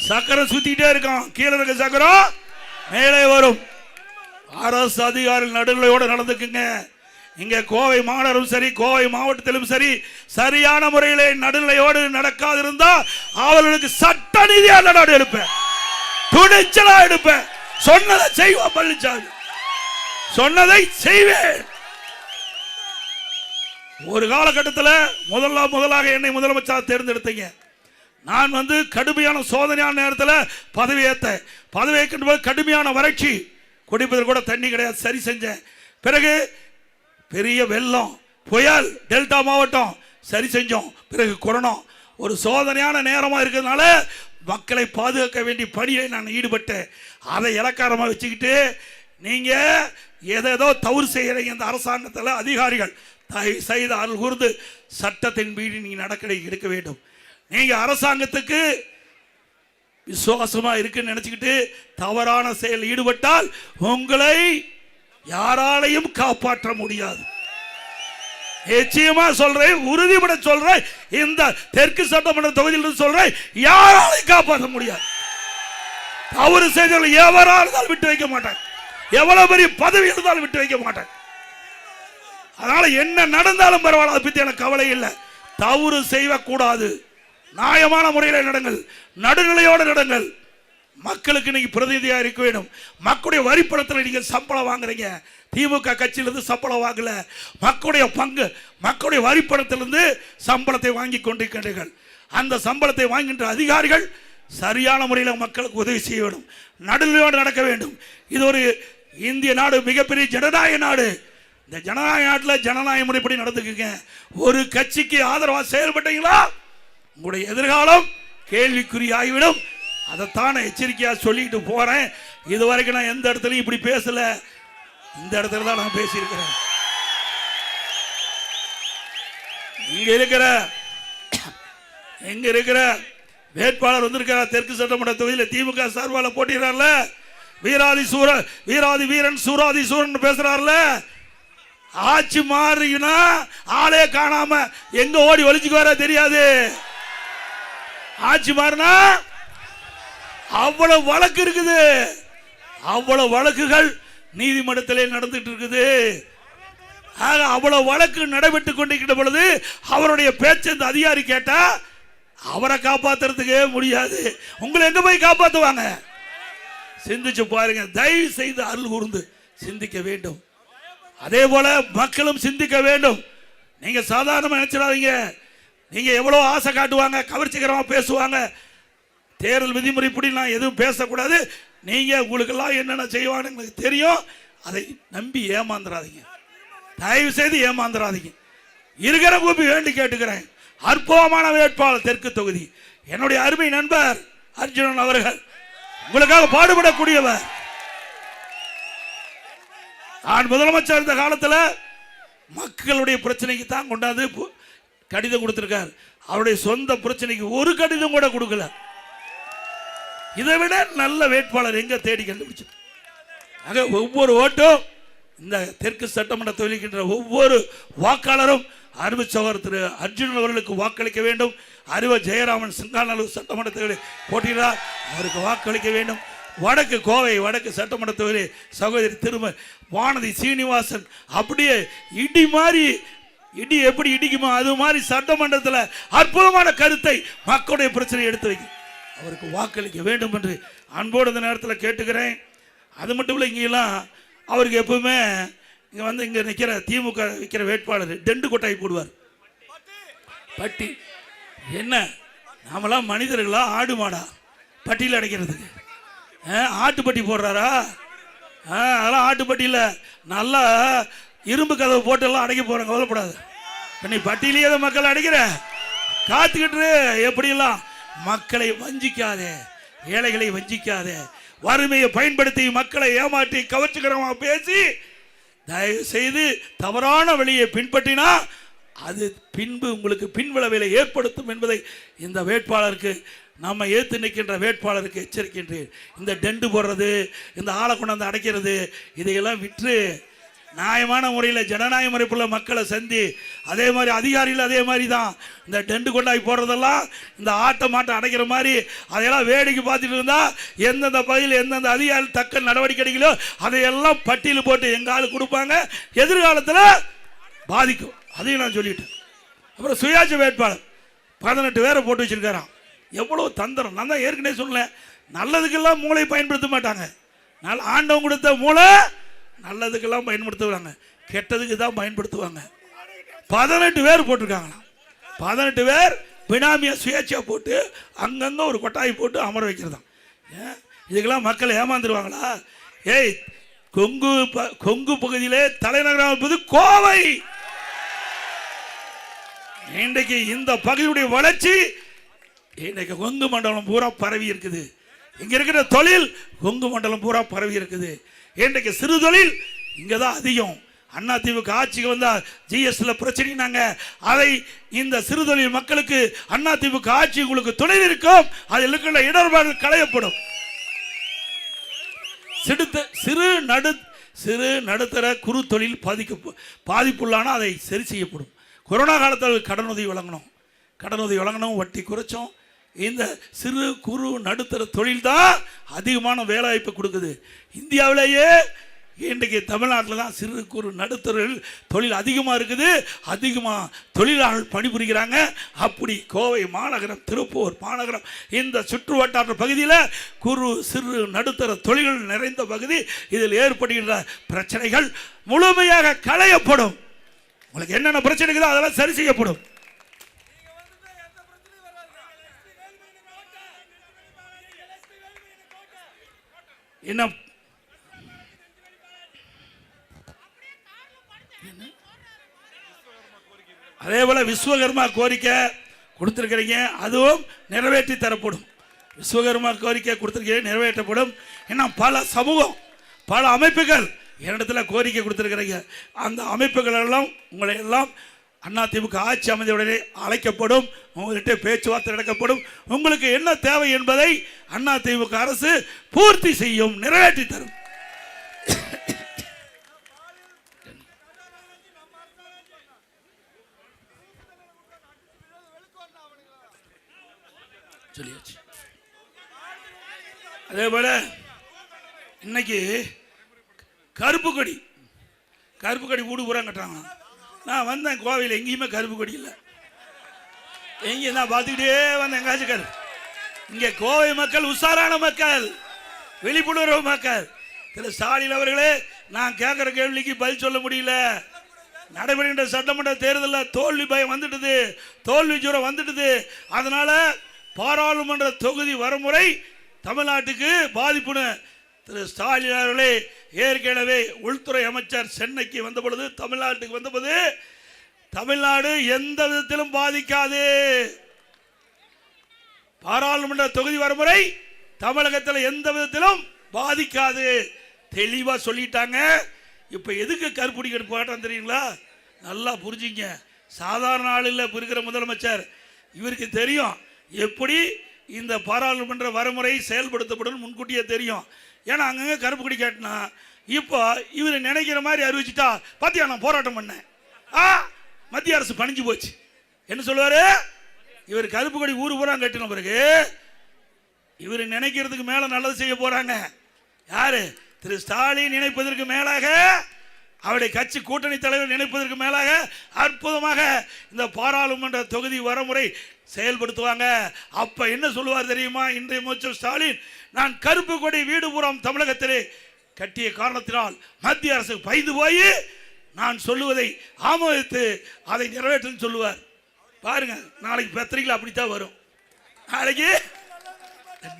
சக்கரம் சுத்திட்டே இருக்கான், கீழே இருக்க சக்கரம் மேலே வரும். அரசு அதிகாரிகள் நடுநிலையோடு நடந்துக்குங்க. இங்க கோவை மாநகரும் சரி, கோவை மாவட்டத்திலும் சரி, சரியான முறையிலே நடுநிலையோடு நடக்காது இருந்தா அவர்களுக்கு சட்ட ரீதியா நடவடிக்கை எடுப்பேன், துணிச்சலா எடுப்பேன். சொன்னதை செய்வோம் பழனிசாமி, சொன்னதை செய்வேன். ஒரு காலகட்டத்தில் முதலாக என்னை முதலமைச்சர் தேர்ந்தெடுத்தீங்க. நான் வந்து கடுமையான சோதனையான நேரத்தில் பதவி ஏற்றேன். பதவி ஏற்கின்ற கடுமையான வறட்சி, குடிப்பதற்கு கூட தண்ணி கிடையாது, சரி செஞ்சேன். பிறகு பெரிய வெள்ளம், புயல், டெல்டா மாவட்டம் சரி செஞ்சோம். பிறகு கொரோனா, ஒரு சோதனையான நேரமாக இருக்கிறதுனால மக்களை பாதுகாக்க வேண்டிய பணியை நான் ஈடுபட்டேன். அதை இலக்காரமாக வச்சுக்கிட்டு நீங்க ஏதேதோ தவறு செய்யறீங்க. இந்த அரசாங்கத்தில் அதிகாரிகள் தயவு செய்து அருள் கூர்ந்து சட்டத்தின் மீறி நீங்க நடக்கடை எடுக்க வேண்டும். நீங்க அரசாங்கத்துக்கு விசுவாசமா இருக்குன்னு நினைச்சுக்கிட்டு தவறான செயல் ஈடுபட்டால் உங்களை யாராலையும் காப்பாற்ற முடியாது. நிச்சயமா சொல்றேன், உறுதிபட சொல்றேன். இந்த தெற்கு சட்டமன்ற தொகுதியில் சொல்றேன், யாராலையும் காப்பாற்ற முடியாது. தவறு செய்தவர்கள் எவரால் விட்டு வைக்க மாட்டேன், எவ்வளவு பெரிய பதவி இருந்தாலும் விட்டு வைக்க மாட்டேன். அதனால என்ன நடந்தாலும் பரவாயில்ல, அதை பத்தி எனக்கு கவலை இல்லை. தவறு செய்யக்கூடாது, நியாயமான முறையில் நடங்கள், நடுநிலையோடு நடங்கள். மக்களுக்கு நீங்க பிரதிநிதியா இருக்க வேண்டும். மக்களுடைய வரிப்பணத்தில் நீங்க சம்பளம் வாங்குறீங்க. திமுக கட்சியிலிருந்து சம்பளம் வாங்கல, மக்களுடைய பங்கு, மக்களுடைய வரிப்பணத்திலிருந்து சம்பளத்தை வாங்கி கொண்டிருக்கின்றீர்கள். அந்த சம்பளத்தை வாங்குகின்ற அதிகாரிகள் சரியான முறையில் மக்களுக்கு உதவி செய்ய வேண்டும், நடுநிலையோடு நடக்க வேண்டும். இது ஒரு இந்திய நாடு, மிகப்பெரிய ஜனநாயக நாடு. இந்த ஜனநாயக நாட்டில் ஜனநாயக முறைப்படி நடந்துக்குங்க. ஒரு கட்சிக்கு ஆதரவாக செயல்பட்டீங்களா உங்களுடைய எதிர்காலம் கேள்விக்குறியாகிவிடும். அதைத்தான் எச்சரிக்கையா சொல்லிட்டு போறேன். இதுவரைக்கும் நான் எந்த இடத்துலையும் இப்படி பேசல, இந்த இடத்துல தான் நான் பேசியிருக்கிறேன். இங்க இருக்கிற வேட்பாளர் வந்திருக்கிறார். தெற்கு சட்டமன்ற தொகுதியில் திமுக சார்பால் போட்டிடுறார்ல, வீராதி வீரன் சூராதி சூரன் பேசுறாருல. ஆட்சி மாறினா ஆளே காணாம எங்க ஓடி ஒளிச்சுக்கு வர தெரியாது. ஆட்சி மாறினா அவ்வளவு வழக்கு இருக்குது, அவ்வளவு வழக்குகள் நீதிமன்றத்திலே நடந்துட்டு இருக்குது. அவ்வளவு வழக்கு நடைபெற்றுக் கொண்டிருக்கிற பொழுது அவருடைய பேச்சு இந்த அதிகாரி கேட்டா அவரை காப்பாத்துறதுக்கே முடியாது. உங்களை எங்க போய் காப்பாத்துவாங்க? சிந்திச்சு பாருங்க. தயவு செய்து அருள் கூர்ந்து சிந்திக்க வேண்டும். அதே போல மக்களும் சிந்திக்க வேண்டும். நீங்க சாதாரணமா நினைச்சிடாதீங்க. நீங்க எவ்வளவு ஆசை காட்டுவாங்க, கவர்ச்சிகரமா பேசுவாங்க. தேர்தல் விதிமுறைப்படி நான் எதுவும் பேசக்கூடாது. நீங்க உங்களுக்கெல்லாம் என்னென்ன செய்வாங்கன்னு எனக்கு தெரியும். அதை நம்பி ஏமாந்துடாதீங்க, தயவு செய்து ஏமாந்துடாதீங்க. இருக்கிற கூப்பி வேண்டி கேட்டுக்கிறேன். அற்புதமான வேட்பாளர் தெற்கு தொகுதி என்னுடைய அருமை நண்பர் அர்ஜுனன் அவர்கள் உங்களுக்காக பாடுபடக்கூடியவர். நான் முதலமைச்சர் இருந்த காலத்தில் மக்களுடைய பிரச்சனைக்கு தான் கொண்டாந்து கடிதம் கொடுத்திருக்கார். அவருடைய சொந்த பிரச்சனைக்கு ஒரு கடிதம் கூட கொடுக்கல. இதை விட நல்ல வேட்பாளர் எங்க தேடி கண்டுபிடிச்சு? ஒவ்வொரு ஓட்டும் இந்த தெற்கு சட்டமன்ற தொகுதிக்கின்ற ஒவ்வொரு வாக்காளரும் அருமை சகோதரர் திரு அர்ஜுனன் அவர்களுக்கு வாக்களிக்க வேண்டும். அறிவ ஜெயராமன் சிங்காநல்லூர் சட்டமன்ற தொகுதியில் போட்டியிடார், அவருக்கு வாக்களிக்க வேண்டும். வடக்கு கோவை வடக்கு சட்டமன்ற தொகுதி சகோதரி திரும வானதி சீனிவாசன் அப்படியே இடி மாதிரி, இடி எப்படி இடிக்குமோ அது மாதிரி சட்டமன்றத்தில் அற்புதமான கருத்தை மக்களுடைய பிரச்சனை எடுத்து வைக்கும். அவருக்கு வாக்களிக்க வேண்டும் என்று அன்போடு இந்த நேரத்தில் கேட்டுக்கிறேன். அது மட்டும் இல்லை, இங்கெல்லாம் அவருக்கு எப்பவுமே இங்கே வந்து இங்கே நிற்கிற திமுக விற்கிற வேட்பாளர் டெண்டு கொட்டாய் போடுவார். பட்டி என்ன, நாமெல்லாம் மனிதர்களா ஆடு மாடா பட்டியில் அடைக்கிறதுக்கு? ஆட்டுப்பட்டி போடுறாரா? அதெல்லாம் ஆட்டுப்பட்டியில் நல்லா இரும்பு கதவை போட்டெல்லாம் அடைக்க போகிறாங்க, கவலைப்படாது. நீ பட்டியிலேயே மக்கள் அடைக்கிற காத்துக்கிட்டு எப்படியெல்லாம் மக்களை வஞ்சிக்காதே, ஏழைகளை வஞ்சிக்காதே, வறுமையை பயன்படுத்தி மக்களை ஏமாற்றி கவர்ச்சிகரமாக பேசி தயவு செய்து தவறான வழியை பின்பற்றினா அது பின்பு உங்களுக்கு பின்விளைவை ஏற்படுத்தும் என்பதை இந்த வேட்பாளருக்கு, நம்ம ஏற்று நிற்கின்ற வேட்பாளருக்கு எச்சரிக்கின்றேன். இந்த டெண்டு போடுறது, இந்த ஆளை கொண்டாந்து அடைக்கிறது, இதையெல்லாம் விற்று நியாயமான முறையில் ஜனநாயக முறைப்புள்ள மக்களை சந்தி. அதே மாதிரி அதிகாரிகள் அதே மாதிரி தான் இந்த டெண்டு கொண்டாய் போடுறதெல்லாம் இந்த மாட்டை அடைக்கிற மாதிரி அதையெல்லாம் வேடிக்கை பார்த்துட்டு இருந்தால் எந்தெந்த பகுதியில் எந்தெந்த அதிகாரி தக்க நடவடிக்கை எடுக்கலையோ அதையெல்லாம் பட்டியல் போட்டு எங்கள் ஆளு கொடுப்பாங்க, எதிர்காலத்தில் பாதிக்கும். அதையும் நான் சொல்லிட்டேன். அப்புறம் சுயாட்சி வேட்பாளர் 18 பேரை போட்டு வச்சிருக்காராம். எவ்வளோ தந்திரம்! நான் தான் ஏற்கனவே சொன்னேன், நல்லதுக்கெல்லாம் மூளை பயன்படுத்த மாட்டாங்க. ஆண்டவன் கொடுத்த மூளை நல்லதுக்கெல்லாம் பயன்படுத்துவாங்க, கெட்டதுக்கு தான் பயன்படுத்துவாங்க. 18 பேர் போட்டிருக்காங்களாம். 18 பேர் பினாமியா சுயேட்சையா போட்டு அங்கங்க ஒரு கொட்டாய் போட்டு அமர வைக்கிறதாம். இதுக்கெல்லாம் மக்கள் ஏமாந்துருவாங்களா? ஏய், கொங்கு பகுதியிலே தலைநகரம் இருப்பது கோவை. இன்றைக்கு இந்த பகுதியுடைய வளர்ச்சி இன்றைக்கு கொங்கு மண்டலம் பூரா பரவி இருக்குது. இங்க இருக்கிற தொழில் கொங்கு மண்டலம் பூரா பரவி இருக்குது. இன்றைக்கு சிறு தொழில் இங்கதான் அதிகம். அண்ணா திமுக ஆட்சிக்கு வந்தா ஜிஎஸ்டில பிரச்சனைனாங்க, அதை இந்த சிறு தொழில் மக்களுக்கு அண்ணா திமுக ஆட்சி உங்களுக்கு துணை இருக்கும், அதில் இருக்கிற இடர்பாடுகள் களையப்படும். சிறு நடுத்தர குறு தொழில் பாதிப்புள்ளான அதை சரி செய்யப்படும். கொரோனா காலத்தில் கடனுதவி வழங்கணும், வட்டி குறைச்சோம். இந்த சிறு குறு நடுத்தர தொழில் தான் அதிகமான வேலைவாய்ப்பு கொடுக்குது. இந்தியாவிலேயே இன்றைக்கு தமிழ்நாட்டில் தான் சிறு குறு நடுத்தர தொழில் அதிகமாக இருக்குது, அதிகமாக தொழிலாளர்கள் பணிபுரிகிறாங்க. அப்படி கோவை மாநகரம், திருப்பூர் மாநகரம், இந்த சுற்று வட்டார பகுதியில் குறு சிறு நடுத்தர தொழில்கள் நிறைந்த பகுதி. இதில் ஏற்படுகின்ற பிரச்சனைகள் முழுமையாக களையப்படும். உங்களுக்கு என்னென்ன பிரச்சனை இருக்குதோ அதெல்லாம் சரி செய்யப்படும். என்ன அதே போல விஸ்வகர்மா கோரிக்கை கொடுத்திருக்கிறீங்க, அதுவும் நிறைவேற்றி தரப்படும். விஸ்வகர்மா கோரிக்கை கொடுத்திருக்கீங்க, நிறைவேற்றப்படும். இன்னும் பல சமூகம், பல அமைப்புகள் என்னிடத்துல கோரிக்கை கொடுத்திருக்கிறீங்க. அந்த அமைப்புகள் எல்லாம் உங்களை எல்லாம் அதிமுக ஆட்சி அமைந்தவுடனே அழைக்கப்படும், உங்கள்கிட்ட பேச்சுவார்த்தை நடக்கப்படும். உங்களுக்கு என்ன தேவை என்பதை அதிமுக அரசு பூர்த்தி செய்யும், நிறைவேற்றி தரும். சொல்லியாச்சு. அதே போல இன்னைக்கு கருப்பு கொடி வீடு பூரா கட்டுறாங்க. நான் வந்தேன் கோவையில், எங்கேயுமே கருப்பு கொடி இல்லை. எங்கேயும் நான் பார்த்துக்கிட்டே வந்தேன், எங்காச்சும் கருப்பு. இங்கே கோவை மக்கள் உஷாரான மக்கள், விழிப்புணர்வு மக்கள். திரு ஸ்டாலின் அவர்களே, நான் கேட்குற கேள்விக்கு பதில் சொல்ல முடியல. நடைபெறுகின்ற சட்டமன்ற தேர்தலில் தோல்வி பயம் வந்துட்டுது, தோல்வி ஜுரம் வந்துட்டுது. அதனால பாராளுமன்ற தொகுதி வரைமுறை தமிழ்நாட்டுக்கு பாதிப்புன்னு திரு ஸ்டாலின் அவர்களே ஏற்கனவே உள்துறை அமைச்சர் சென்னைக்கு வந்த பொழுது, தமிழ்நாட்டுக்கு வந்தபோது, தமிழ்நாடு எந்த விதத்திலும் பாதிக்காது, பாராளுமன்ற தொகுதி வரைமுறை தமிழகத்தில் எந்த விதத்திலும் பாதிக்காது தெளிவா சொல்லிட்டாங்க. இப்ப எதுக்கு கருப்புடி போராட்டம் தெரியுங்களா? நல்லா புரிஞ்சுங்க. சாதாரண ஆள் இல்லை இருக்கிற முதலமைச்சர். இவருக்கு தெரியும் எப்படி இந்த பாராளுமன்ற வரைமுறை செயல்படுத்தப்படும், முன்கூட்டியே தெரியும். ஏன்னா அங்கங்க கருப்பு கொடி காட்டினா இப்போ இவர் நினைக்கிற மாதிரி அறிவிச்சுட்டா, பாத்தியா நான் போராட்டம் பண்ணேன், மத்திய அரசு பணிஞ்சு போச்சு என்ன சொல்லுவாரு? இவர் கருப்பு கொடி ஊரு பூரா கட்டின பிறகு இவர் நினைக்கிறதுக்கு மேல நல்லது செய்ய போறாங்க. யாரு? திரு ஸ்டாலின் நினைப்பதற்கு மேலாக, அவருடைய கட்சி கூட்டணி தலைவர் நினைப்பதற்கு மேலாக அற்புதமாக இந்த பாராளுமன்ற தொகுதி வரைமுறை செயல்படுத்துவாங்க. அப்ப என்ன சொல்லுவார் தெரியுமா? இன்றைய முதலமைச்சர் ஸ்டாலின், நான் கருப்பு கொடி வீடு பூராம் தமிழகத்திலே கட்டிய காரணத்தினால் மத்திய அரசு பயந்து போய் நான் சொல்லுவதை ஆமோதித்து அதை நிறைவேற்றும் சொல்லுவார். பாருங்க, நாளைக்கு பத்திரிகையில் அப்படித்தான் வரும். நாளைக்கு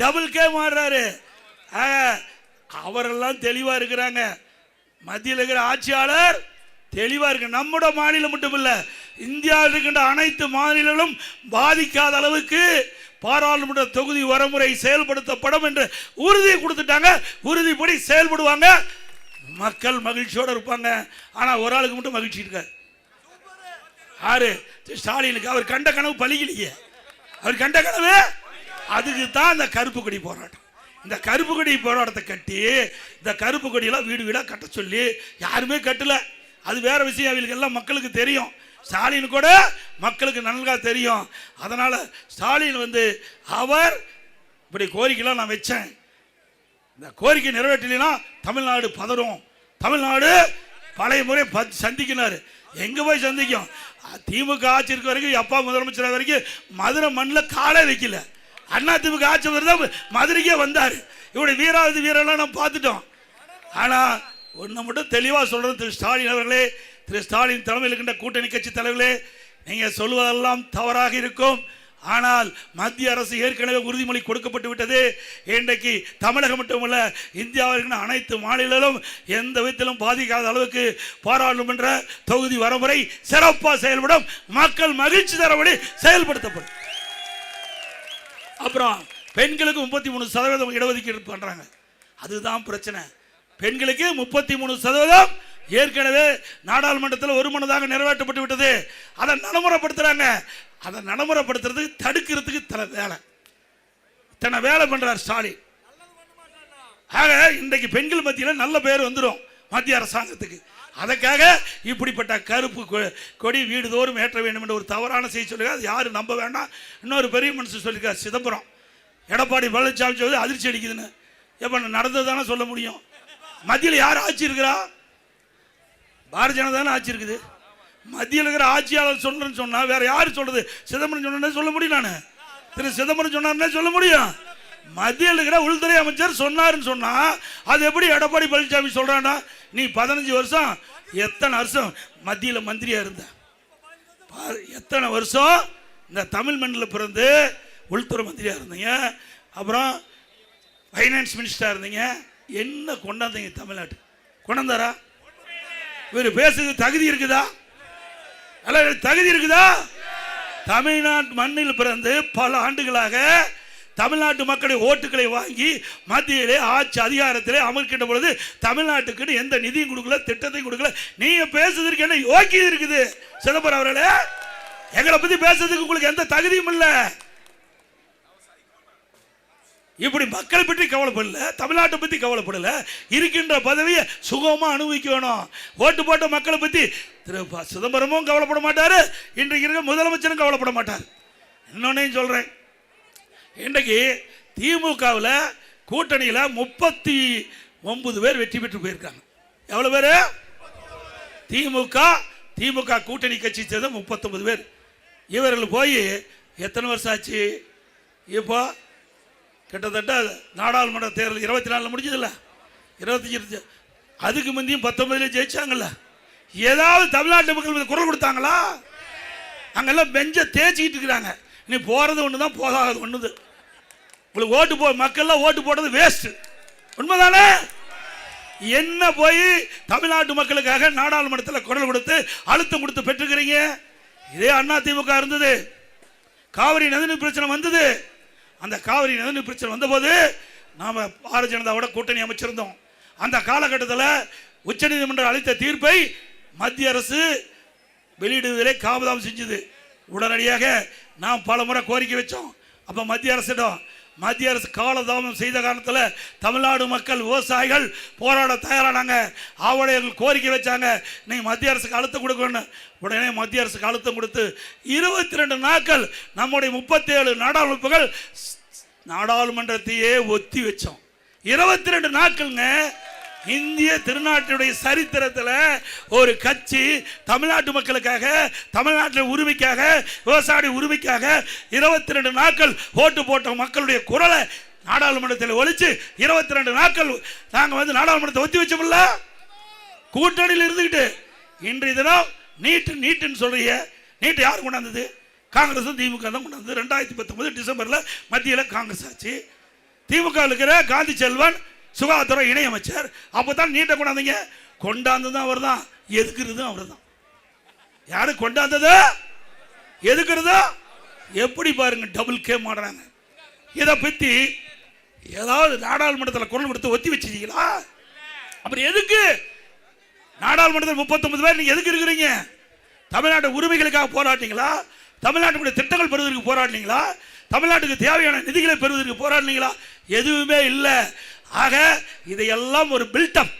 டபுள் கே மாறுறாரு. அவரெல்லாம் தெளிவா இருக்கிறாங்க. மத்தியில் இருக்கிற ஆட்சியாளர் தெளிவா இருக்கு. நம்முடைய மாநிலம் மட்டும் இல்ல, இந்தியாவில் இருக்கின்ற அனைத்து மாநிலங்களும் பாதிக்காத அளவுக்கு பாராளுமன்ற தொகுதி வரைமுறை செயல்படுத்தப்படும் என்று உறுதி கொடுத்துட்டாங்க. உறுதிப்படி செயல்படுவாங்க. மக்கள் மகிழ்ச்சியோடு இருப்பாங்க. ஆனா ஒரு ஆளுக்கு மட்டும் மகிழ்ச்சி இருக்காது. யாரு? ஸ்டாலினுக்கு. அவர் கண்ட கனவு பலிக்கலையே. அவர் கண்ட கனவு, அதுக்கு தான் இந்த கருப்பு கொடி போராட்டம். இந்த கருப்பு கொடி போராட்டத்தை கட்டி, இந்த கருப்பு கொடியெல்லாம் வீடு வீடா கட்ட சொல்லி யாருமே கட்டல. அது வேற விஷயம். அவங்களுக்கு எல்லாம் மக்களுக்கு தெரியும். ஸ்டாலின் கூட மக்களுக்கு நன்கா தெரியும். அதனால ஸ்டாலின் அவர் இப்படி கோரிக்கைலாம் நான் வச்சேன், இந்த கோரிக்கை நிறைவேற்றலைன்னா தமிழ்நாடு பதறும், தமிழ்நாடு பழைய முறை சந்திக்கினாரு. எங்க போய் சந்திக்கும்? திமுக ஆட்சி இருக்க வரைக்கும், அப்பா முதலமைச்சர் வரைக்கும் மதுரை மண்ணில் காலே வைக்கல. அதிமுக ஆட்சி தான் மதுரைக்கே வந்தார். இவருடைய வீராவதி வீரெல்லாம் நம்ம பார்த்துட்டோம். ஆனா ஒன்று மட்டும் தெளிவாக சொல்றது, திரு ஸ்டாலின் அவர்களே, திரு ஸ்டாலின் தலைமையில் இருக்கின்ற கூட்டணி கட்சி தலைவர்களே, நீங்க சொல்வதெல்லாம் தவறாக இருக்கும். ஆனால் மத்திய அரசு ஏற்கனவே உறுதிமொழி கொடுக்கப்பட்டு விட்டது. இன்றைக்கு தமிழகம் மட்டுமல்ல, இந்தியாவில் அனைத்து மாநிலங்களும் எந்த விதத்திலும் பாதிக்காத அளவுக்கு பாராளுமன்ற தொகுதி வரைமுறை சிறப்பாக செயல்படும், மக்கள் மகிழ்ச்சி தரபடி செயல்படுத்தப்படும். அப்புறம் பெண்களுக்கு 33% இடஒதுக்கீடு பண்றாங்க. அதுதான் பிரச்சனை. பெண்களுக்கு 33% ஏற்கனவே நாடாளுமன்றத்தில் ஒருமனதாக நிறைவேற்றப்பட்டு விட்டது. அதை நடைமுறைப்படுத்துறாங்க. அதை நடைமுறைப்படுத்துறதுக்கு தடுக்கிறதுக்கு இத்தனை வேலை பண்றார் ஸ்டாலின். ஆக இன்றைக்கு பெண்கள் மத்தியில் நல்ல பேர் வந்துடும் மத்திய அரசாங்கத்துக்கு. அதற்காக இப்படிப்பட்ட கருப்பு கொடி வீடுதோறும் ஏற்ற வேண்டும் என்ற ஒரு தவறான செய்தி சொல்லுங்க. அது யாரும் நம்ப வேண்டாம். இன்னொரு பெரிய மனுஷன் சொல்லியிருக்கார், சிதம்பரம் எடப்பாடி பழனிசாமி சொல்லி அதிர்ச்சி அடிக்குதுன்னு. எப்ப நடந்தது தானே சொல்ல முடியும். மத்தியில் யார் ஆட்சி இருக்கிறா? பாரதிய ஜனதா தானே ஆட்சி இருக்குது. மத்தியில் இருக்கிற ஆட்சியாளர் சொல்றேன்னு சொன்னா வேற யாரு சொல்றது? சிதம்பரம் சொன்ன சொல்ல முடியும். நான் திரு சிதம்பரம் சொன்னார்னே சொல்ல முடியும். மத்தியில் இருக்கிற உள்துறை அமைச்சர் சொன்னாருன்னு சொன்னா அது எப்படி எடப்பாடி பழனிசாமி சொல்றான்னா? நீ 15 வருஷம், எத்தனை வருஷம் மத்தியில் மந்திரியா இருந்த, எத்தனை வருஷம் இந்த தமிழ் மண்ணில் பிறந்து உள்துறை மந்திரியா இருந்தீங்க, அப்புறம் ஃபைனான்ஸ் மினிஸ்டரா இருந்தீங்க. என்ன கொண்டாந்தீங்க தமிழ்நாட்டு? கொண்டாந்தாரா? இவர் பேசுறது தகுதி இருக்குதா? தகுதி இருக்குதா? தமிழ்நாட்டு மண்ணில் பிறந்து பல ஆண்டுகளாக தமிழ்நாட்டு மக்களுடைய ஓட்டுகளை வாங்கி மத்தியிலே ஆட்சி அதிகாரத்திலே அமர்க்கின்ற பொழுது தமிழ்நாட்டுக்கு எந்த நிதியும் கொடுக்கல, திட்டத்தையும் கொடுக்கல. நீங்க பேசுறதுக்கு என்ன யோக்கியம் இருக்குது? சிதம்பரம் அவர்களே, எங்களை பத்தி பேசுறதுக்கு உங்களுக்கு எந்த தகுதியும் இல்லை. இப்படி மக்களை பற்றி கவலைப்படல, தமிழ்நாட்டை பற்றி கவலைப்படல, இருக்கின்ற பதவியை சுகமா அனுபவிக்கணும். ஓட்டு போட்ட மக்களை பற்றி திரு சிதம்பரமும் கவலைப்பட மாட்டாரு, இன்றைக்கு இருக்க முதலமைச்சரும் கவலைப்பட மாட்டார். இன்னொன்னையும் சொல்றேன், இன்றைக்கு திமுகவில் கூட்டணியில் 39 பேர் வெற்றி பெற்று போயிருக்காங்க. எவ்வளவு பேர்? திமுக கூட்டணி கட்சி சேர்ந்த 39 பேர். இவர்கள் போய் எத்தனை வருஷம் ஆச்சு? இப்போ கிட்டத்தட்ட நாடாளுமன்ற தேர்தல் 24 முடிஞ்சதில்ல, 25 அதுக்கு முந்தையும் 19 ஜெயிச்சாங்கல்ல. ஏதாவது தமிழ்நாட்டு மக்கள் குரல் கொடுத்தாங்களா? அங்கெல்லாம் பெஞ்ச தேய்ச்சிக்கிட்டு இருக்கிறாங்க. நீ போறது ஒண்ணுதான், போகாதது ஒண்ணுது. உங்களுக்கு ஓட்டு மக்கள்லாம் ஓட்டு போடுறது வேஸ்ட். உண்மைதானே? என்ன போய் தமிழ்நாட்டு மக்களுக்காக நாடாளுமன்றத்தில் குரல் கொடுத்து அழுத்தம் கொடுத்து பெற்றுக்கிறீங்க? இதே அண்ணா திமுக இருந்தது, காவிரி நதிநீர் பிரச்சனை வந்தது. அந்த காவிரி நதிநீர் பிரச்சனை வந்தபோது நாம பாரதிய ஜனதாவோட கூட்டணி அமைச்சிருந்தோம். அந்த காலகட்டத்தில் உச்சநீதிமன்றம் அளித்த தீர்ப்பை மத்திய அரசு வெளியிடுவதிலே காபதாம் செஞ்சது. உடனடியாக நாம் பல முறை கோரிக்கை வச்சோம். அப்ப மத்திய அரசு காலதாமம் செய்த காரணத்தில் தமிழ்நாடு மக்கள் விவசாயிகள் போராட தயாரானாங்க. ஆவணையர்கள் கோரிக்கை வச்சாங்க, நீங்க மத்திய அரசுக்கு அழுத்தம் கொடுக்கணும். உடனே மத்திய அரசுக்கு அழுத்தம் கொடுத்து 22 நாட்கள் நம்முடைய 37 நாடாளுமன்றத்தையே ஒத்தி வச்சோம். 22 நாட்கள்ங்க. இந்திய திருநாட்டுடைய சரித்திரத்தில் ஒரு கட்சி தமிழ்நாட்டு மக்களுக்காக, தமிழ்நாட்டில் உரிமைக்காக, விவசாய உரிமைக்காக 22 நாட்கள் ஓட்டு போட்ட மக்களுடைய குரலை நாடாளுமன்றத்தில் ஒழிச்சு 22 நாட்கள் நாங்கள் நாடாளுமன்றத்தை ஒத்தி வச்சோம்ல, கூட்டணியில் இருந்துகிட்டு. இன்றைய தினம் நீட்டுன்னு சொல்றீங்க. நீட்டு யார் கொண்டாந்தது? காங்கிரஸ் திமுக தான் கொண்டாந்தது. 2019 டிசம்பரில் மத்தியில் காங்கிரஸ் ஆச்சு. திமுக இருக்கிற காந்தி செல்வன் சுகாதார இணையமைச்சர். அப்பதான் நீட்டை கொண்டாந்தீங்க. கொண்டாந்ததும் அவர் தான், எதுக்குறதும் அவர் தான். யாரு கொண்டாந்தது, எதுக்குறதோ எப்படி பாருங்க, டபுள் கேம் ஆடுறாங்க. இதை பத்தி ஏதாவது நாடாளுமன்றத்தில் குரல் கொடுத்து ஒத்தி வச்சிருக்கீங்களா? அப்புறம் எதுக்கு நாடாளுமன்றத்தில் 39 பேர் நீங்க எதுக்கு இருக்கிறீங்க? தமிழ்நாட்டு உரிமைகளுக்காக போராட்டிங்களா? தமிழ்நாட்டுடைய திட்டங்கள் பெறுவதற்கு போராடினீங்களா? தமிழ்நாட்டுக்கு தேவையான நிதிகளை பெறுவதற்கு போராடினீங்களா? எதுவுமே இல்லை. ஆக இதையெல்லாம் ஒரு பில்டப்.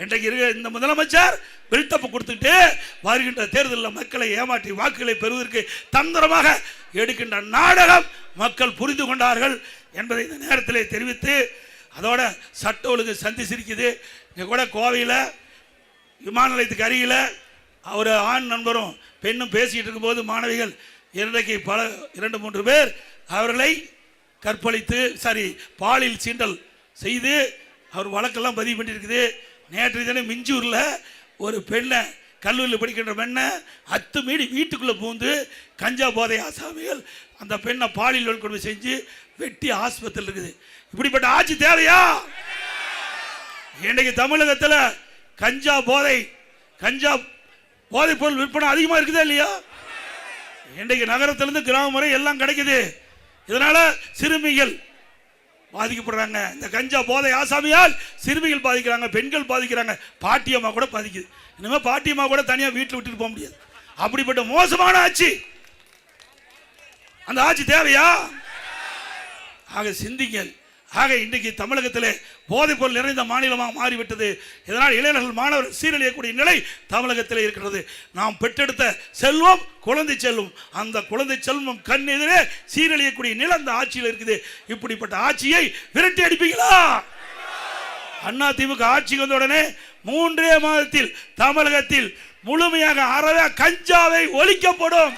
இன்றைக்கு இருக்கிற இந்த முதலமைச்சர் பில்டப் கொடுத்துட்டு வருகின்ற தேர்தலில் மக்களை ஏமாற்றி வாக்குகளை பெறுவதற்கு தந்திரமாக எடுக்கின்ற நாடகம் மக்கள் புரிந்து கொண்டார்கள் என்பதை இந்த நேரத்தில் தெரிவித்து, அதோட சட்ட ஒழுங்கு சந்தி சிரிக்குது. இங்கே கூட கோவையில் விமான நிலையத்துக்கு அருகில் ஒரு ஆண் நண்பரும் பெண்ணும் பேசிட்டு இருக்கும்போது மாணவிகள் இன்றைக்கு 2-3 பேர் அவர்களை கற்பழித்து பாலியல் சீண்டல் செய்து அவர் வழக்கெல்லாம் பதிவு பண்ணியிருக்குது. நேற்று தினம் மிஞ்சூரில் ஒரு பெண்ணை, கல்லூரியில் படிக்கின்ற பெண்ணை அத்துமீறி வீட்டுக்குள்ளே பூந்து கஞ்சா போதை ஆசாமிகள் அந்த பெண்ணை பாலியல் வன்கொடுமை செஞ்சு வெட்டி ஆஸ்பத்திரியில் இருக்குது. இப்படிப்பட்ட ஆட்சி தேவையா? இன்றைக்கு தமிழகத்தில் கஞ்சா போதை பொருள் விற்பனை அதிகமாக இருக்குதா இல்லையா? இன்றைக்கு நகரத்திலிருந்து கிராமம் வரை எல்லாம் கிடைக்குது. இதனால சிறுமிகள் பாதிக்கப்படுறாங்க. இந்த கஞ்சா போதை ஆசாமியால் சிறுமிகள் பாதிக்கிறாங்க, பெண்கள் பாதிக்கிறாங்க, பாட்டியம்மா கூட பாதிக்குது. இனிமே பாட்டியம்மா கூட தனியா வீட்டில் விட்டுட்டு போக முடியாது. அப்படிப்பட்ட மோசமான ஆட்சி. அந்த ஆட்சி தேவையா? ஆக சிந்திங்கள். ஆக இன்றைக்கு தமிழகத்திலே போதைப் பொருள் நிறைந்த மாநிலமாக மாறிவிட்டது. இதனால் இளைஞர்கள், மாணவர்கள் சீரழியக்கூடிய நிலை தமிழகத்தில் இருக்கிறது. நாம் பெற்றெடுத்த செல்வம் குழந்தை செல்வம், அந்த குழந்தை செல்வம் கண் எதிரே சீரழியக்கூடிய நிலை அந்த ஆட்சியில் இருக்குது. இப்படிப்பட்ட ஆட்சியை விரட்டி அடிப்பீங்களா? அண்ணா திமுக ஆட்சிக்கு வந்த உடனே 3 மாதத்தில் தமிழகத்தில் முழுமையாக அறவே கஞ்சாவை ஒழிக்கப்படும்.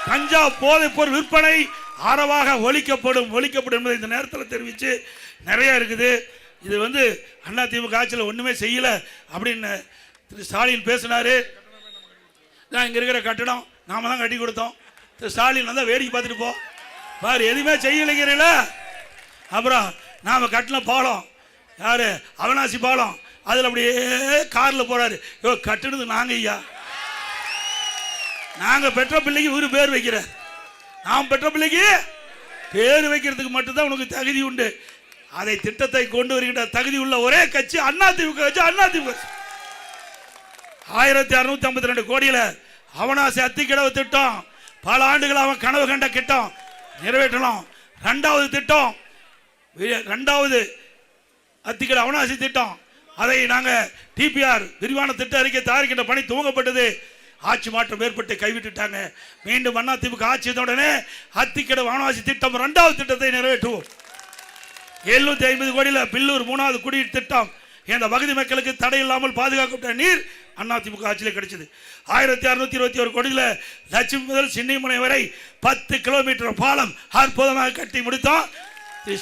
கஞ்சா போதைப் பொருள் விற்பனை அறவாக ஒழிக்கப்படும் என்பதை இந்த நேரத்தில் தெரிவித்து, நிறைய இருக்குது. இது அண்ணா திமுக ஆட்சியில் ஒன்றுமே செய்யல அப்படின்னு திரு ஸ்டாலின் பேசினாரு. நான் இங்கே இருக்கிற கட்டடம் நாம தான் கட்டி கொடுத்தோம். திரு ஸ்டாலின் வந்தால் வேடிக்கை பார்த்துட்டு பாரு, எதுவுமே செய்யலைங்கிறீங்கள. அப்புறம் நாம் கட்டின பாலம், யாரு அவினாசி பாலம், அதில் அப்படியே காரில் போறாரு. கட்டுனது நாங்கள் ஐயா, நாங்கள் பெற்ற பிள்ளைக்கு இவரு பேர் வைக்கிற, நாம் பெற்ற பிள்ளைக்கு பேர் வைக்கிறதுக்கு மட்டும்தான் உனக்கு தகுதி உண்டு. அதை திட்டத்தை கொண்டு வருகின்ற தகுதி உள்ள ஒரே கட்சி அதிமுக கட்சி. அதிமுக 1652 கோடியில அவனாசி அத்திக்கிடவு திட்டம் பல ஆண்டுகள் அவன் கனவு கண்ட திட்டம் நிறைவேற்றலாம். இரண்டாவது திட்டம், இரண்டாவது அத்திக்கிட அவனாசி திட்டம், அதை நாங்கள் டிபிஆர் விரிவான திட்ட அறிக்கை தயாரிக்கின்ற பணி துவங்கப்பட்டது. ஆட்சி மாற்றம் ஏற்பட்டு கைவிட்டுட்டாங்க. மீண்டும் அதிமுக ஆட்சி உடனே அத்திக்கிட அவனாசி திட்டம் இரண்டாவது திட்டத்தை நிறைவேற்றுவோம். 750 கோடியில் பில்லூர் 3வது குடிநீர் திட்டம் இந்த பகுதி மக்களுக்கு தடையில்லாமல் பாதுகாக்கப்பட்ட நீர் அதிமுக ஆட்சியில் கிடைச்சது. 1621 கோடியில் லட்சுமி முதல் சின்னிமுனை வரை 10 கிலோமீட்டர் பாலம் அற்புதமாக கட்டி முடித்தோம். திரு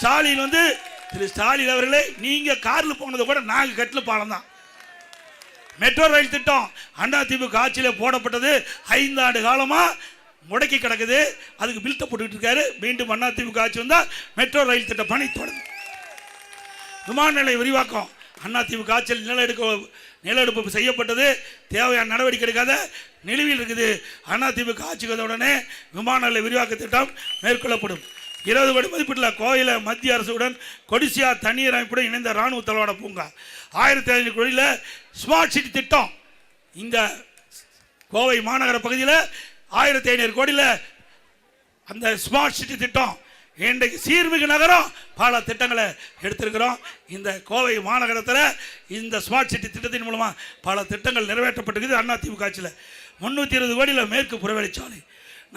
ஸ்டாலின் அவர்களே, நீங்க கார்ல போனதை கூட நாங்க கட்டில பாலம் தான். மெட்ரோ ரயில் திட்டம் அதிமுக ஆட்சியில் போடப்பட்டது. 5 ஆண்டு காலமா முடக்கி கிடக்குது. அதுக்கு பில்ட்ட போட்டுக்கிட்டு இருக்காரு. மீண்டும் அதிமுக ஆட்சி வந்தா மெட்ரோ ரயில் திட்ட பணி தொடரும். விமான நிலைய விரிவாக்கம் அதிமுக ஆட்சியில் நிலஎடுப்பு செய்யப்பட்டது. தேவையான நடவடிக்கை எடுக்காத நிலுவையில் இருக்குது. அதிமுக ஆட்சிக்கு வந்த உடனே விமான நிலைய விரிவாக்க திட்டம் மேற்கொள்ளப்படும். 20 கோடி மதிப்பீட்டுல கோயில மத்திய அரசுடன் கொடிசியா தண்ணீர் அமைப்புடன் இணைந்த ராணுவ தளவாட பூங்கா. 1500 கோடியில் ஸ்மார்ட் சிட்டி திட்டம். இந்த கோவை மாநகர பகுதியில் 1500 கோடியில் அந்த ஸ்மார்ட் சிட்டி திட்டம். இன்றைக்கு சீர்மிகு நகரம் பல திட்டங்களை எடுத்திருக்கிறோம். இந்த கோவை மாநகரத்தில் இந்த ஸ்மார்ட் சிட்டி திட்டத்தின் மூலமாக பல திட்டங்கள் நிறைவேற்றப்பட்டிருக்குது. அதிமுக ஆட்சியில் 320 கோடியில் மேற்கு புறவழிச்சாலை,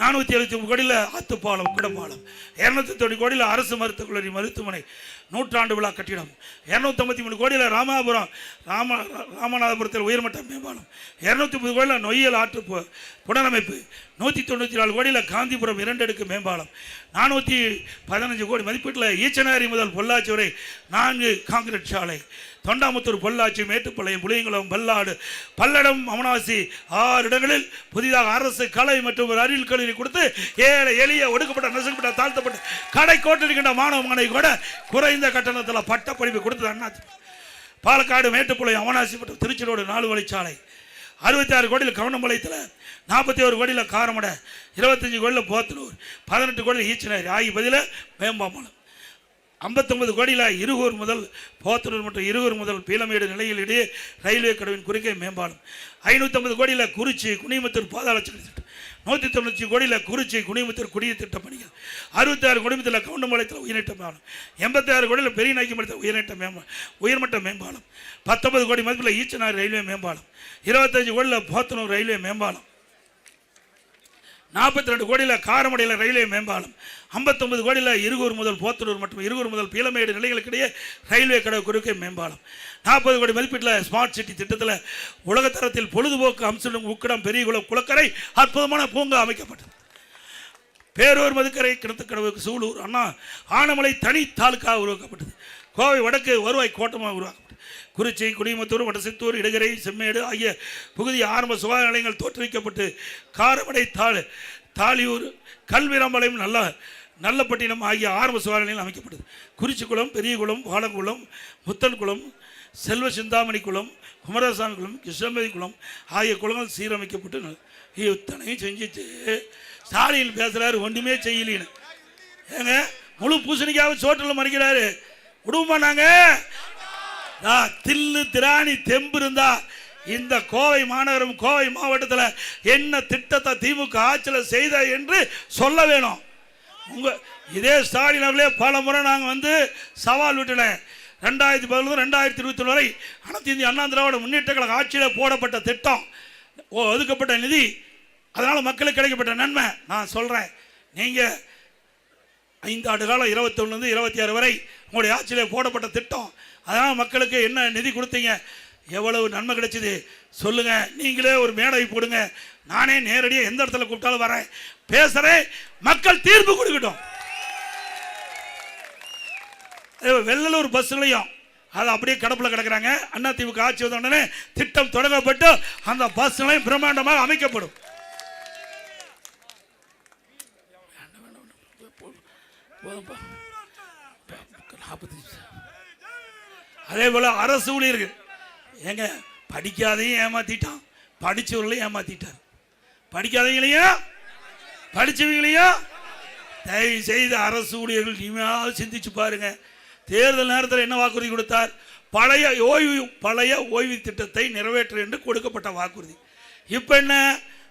479 கோடியில் ஆத்துப்பாலம் குடப்பாலம், 290 கோடியில் அரசு மருத்துவக் கல்லூரி மருத்துவமனை 100 விழா கட்டிடம், 253 கோடியில் ராமநாதபுரத்தில் உயர்மட்ட மேம்பாலம், 230 கோடியில் நொய்யல் ஆற்று புனரமைப்பு, 194 கோடியில் காந்திபுரம் 2 அடுக்கு மேம்பாலம், 415 கோடி மதிப்பீட்டில் ஈச்சனாரி முதல் பொள்ளாச்சி வரை 4 காங்கிரீட் சாலை, தொண்டாமுத்தூர் பொள்ளாச்சி மேட்டுப்பாளையம் புளியங்குளம் பல்லாடு பல்லடம் அவனாசி 6 இடங்களில் புதிதாக அரசு கலை மற்றும் ஒரு அறிவியல் கல்லூரி கொடுத்து ஏழை எளிய ஒடுக்கப்பட்ட நசுக்கப்பட்ட தாழ்த்தப்பட்ட கடை கோட்டிருக்கின்ற மாணவ மகனை கூட குறைந்த கட்டணத்தில் பட்டப்படிப்பு கொடுத்தது அதிமுக. பாலக்காடு மேட்டுப்பாளையம் அவனாசி மற்றும் திருச்சி ரோடு 4 வழிச்சாலை, 66 கோடியில் கவனம்பாளையத்தில், 41 கோடியில் காரமடை, 25 கோடியில் போத்தனூர், 18 கோடியில் ஈச்சனாரி ஆகிய பதில மேம்பாலம், 59 கோடியில் இருகூர் முதல் போத்தனூர் மற்றும் இருகூர் முதல் பீலமேடு நிலையில் இடையே ரயில்வே கடவின் குறுக்கே மேம்பாலம், 550 கோடியில் குறிச்சி குனிமுத்தூர் பாதாள திட்டம், 190 கோடியில் குறிச்சி குனிமுத்தூர் குடிநீர் திட்ட பணிகள், 66 கோடியில் கவுண்டம்பாளையத்தில் உயர்நீட்ட மேம்பாலம், 86 கோடியில் பெரிய நாய்க்குமலத்தில் உயர்மட்ட மேம்பாலம், 19 கோடி மதிப்பில் ஈச்சனாரி ரயில்வே மேம்பாலம், 25 கோடியில் போத்தனூர் ரயில்வே மேம்பாலம், 42 கோடியில் காரமடையில் ரயில்வே மேம்பாலம், 59 கோடியில் இருகூர் முதல் போத்தனூர் மற்றும் இருகூர் முதல் பீலமேடு நிலைகளுக்கிடையே ரயில்வே கடை குறுக்கே மேம்பாலம், 40 கோடி மதிப்பீட்டில் ஸ்மார்ட் சிட்டி திட்டத்தில் உலகத்தரத்தில் பொழுதுபோக்கு அம்சம் உக்கடம் பெரியகுளம் குளக்கரை அற்புதமான பூங்கா அமைக்கப்பட்டது. பேரூர் மதுக்கரை கிணத்துக்கடவு சூலூர் அண்ணா ஆனமலை தனி தாலுக்கா உருவாக்கப்பட்டது. கோவை வடக்கு வருவாய் கோட்டமாக உருவாக்கப்பட்டது. குறிச்சி குடிமத்தூர் வடசித்தூர் இடகரை செம்மேடு ஆகிய பகுதி ஆரம்ப சுகாதார நிலையங்கள் தோற்றுவிக்கப்பட்டு காரமடை தாலியூர் கல்விராம்பாளையம் நல்லப்பட்டினம் ஆகிய ஆரம்ப சுகாதார நிலையங்கள் அமைக்கப்பட்டது. குறிச்சிக்குளம் பெரியகுளம் வாழங்குளம் முத்தன்குளம் செல்வ சிந்தாமணி குளம் குமரசாமி குளம் கிருஷ்ணமதி குளம் ஆகிய குளங்கள் சீரமைக்கப்பட்டு இத்தனையும் செஞ்சுட்டு ஸ்டாலின் பேசுறாரு ஒன்றுமே செய்யலின்னு. ஏங்க முழு பூசணிக்காக சோற்றில் மறைக்கிறாரு. விடுவோமா நாங்க? தில்லு திராணி தெம்பு இருந்தா இந்த கோவை மாநகரம் கோவை மாவட்டத்தில் என்ன திட்டத்தை திமுக ஆட்சியில் செய்த என்று சொல்ல வேணும். இதே ஸ்டாலின் அவர்களே பல முறை நாங்கள் சவால் விட்டுனேன். 2011 2021 வரை அனைத்து இந்திய அண்ணா திராவிட முன்னேற்ற கழக ஆட்சியில் போடப்பட்ட திட்டம், ஒதுக்கப்பட்ட நிதி, அதனால் மக்களுக்கு கிடைக்கப்பட்ட நன்மை நான் சொல்கிறேன். நீங்கள் 5 ஆண்டு காலம் 21 26 வரை உங்களுடைய ஆட்சியில் போடப்பட்ட திட்டம், அதனால் மக்களுக்கு என்ன நிதி கொடுத்தீங்க, எவ்வளவு நன்மை கிடைச்சிது சொல்லுங்கள். நீங்களே ஒரு மேடை போடுங்க. நானே நேரடியாக எந்த இடத்துல கூப்பிட்டாலும் வரேன், பேசுகிறேன், மக்கள் தீர்ப்பு கொடுக்கட்டும். வெள்ளலூர் பஸ்லையும் அது அப்படியே கடப்பில் கிடக்கிறாங்க. அதிமுக ஆட்சி வந்த உடனே திட்டம் தொடங்கப்பட்டு அந்த பஸ்லையும் பிரம்மாண்டமாக அமைக்கப்படும். அதே போல அரசு ஊழியர்கள் ஏங்க படிக்காதையும் ஏமாத்திட்டான், படிச்சவர்களையும் ஏமாத்திட்டார். படிக்காதவங்களையும் படிச்சவங்களையும் தயவு செய்து அரசு ஊழியர்கள் இனிமையாக சிந்திச்சு பாருங்க. தேர்தல் நேரத்தில் என்ன வாக்குறுதி கொடுத்தார்? பழைய ஓய்வு திட்டத்தை நிறைவேற்ற என்று கொடுக்கப்பட்ட வாக்குறுதி. இப்போ என்ன?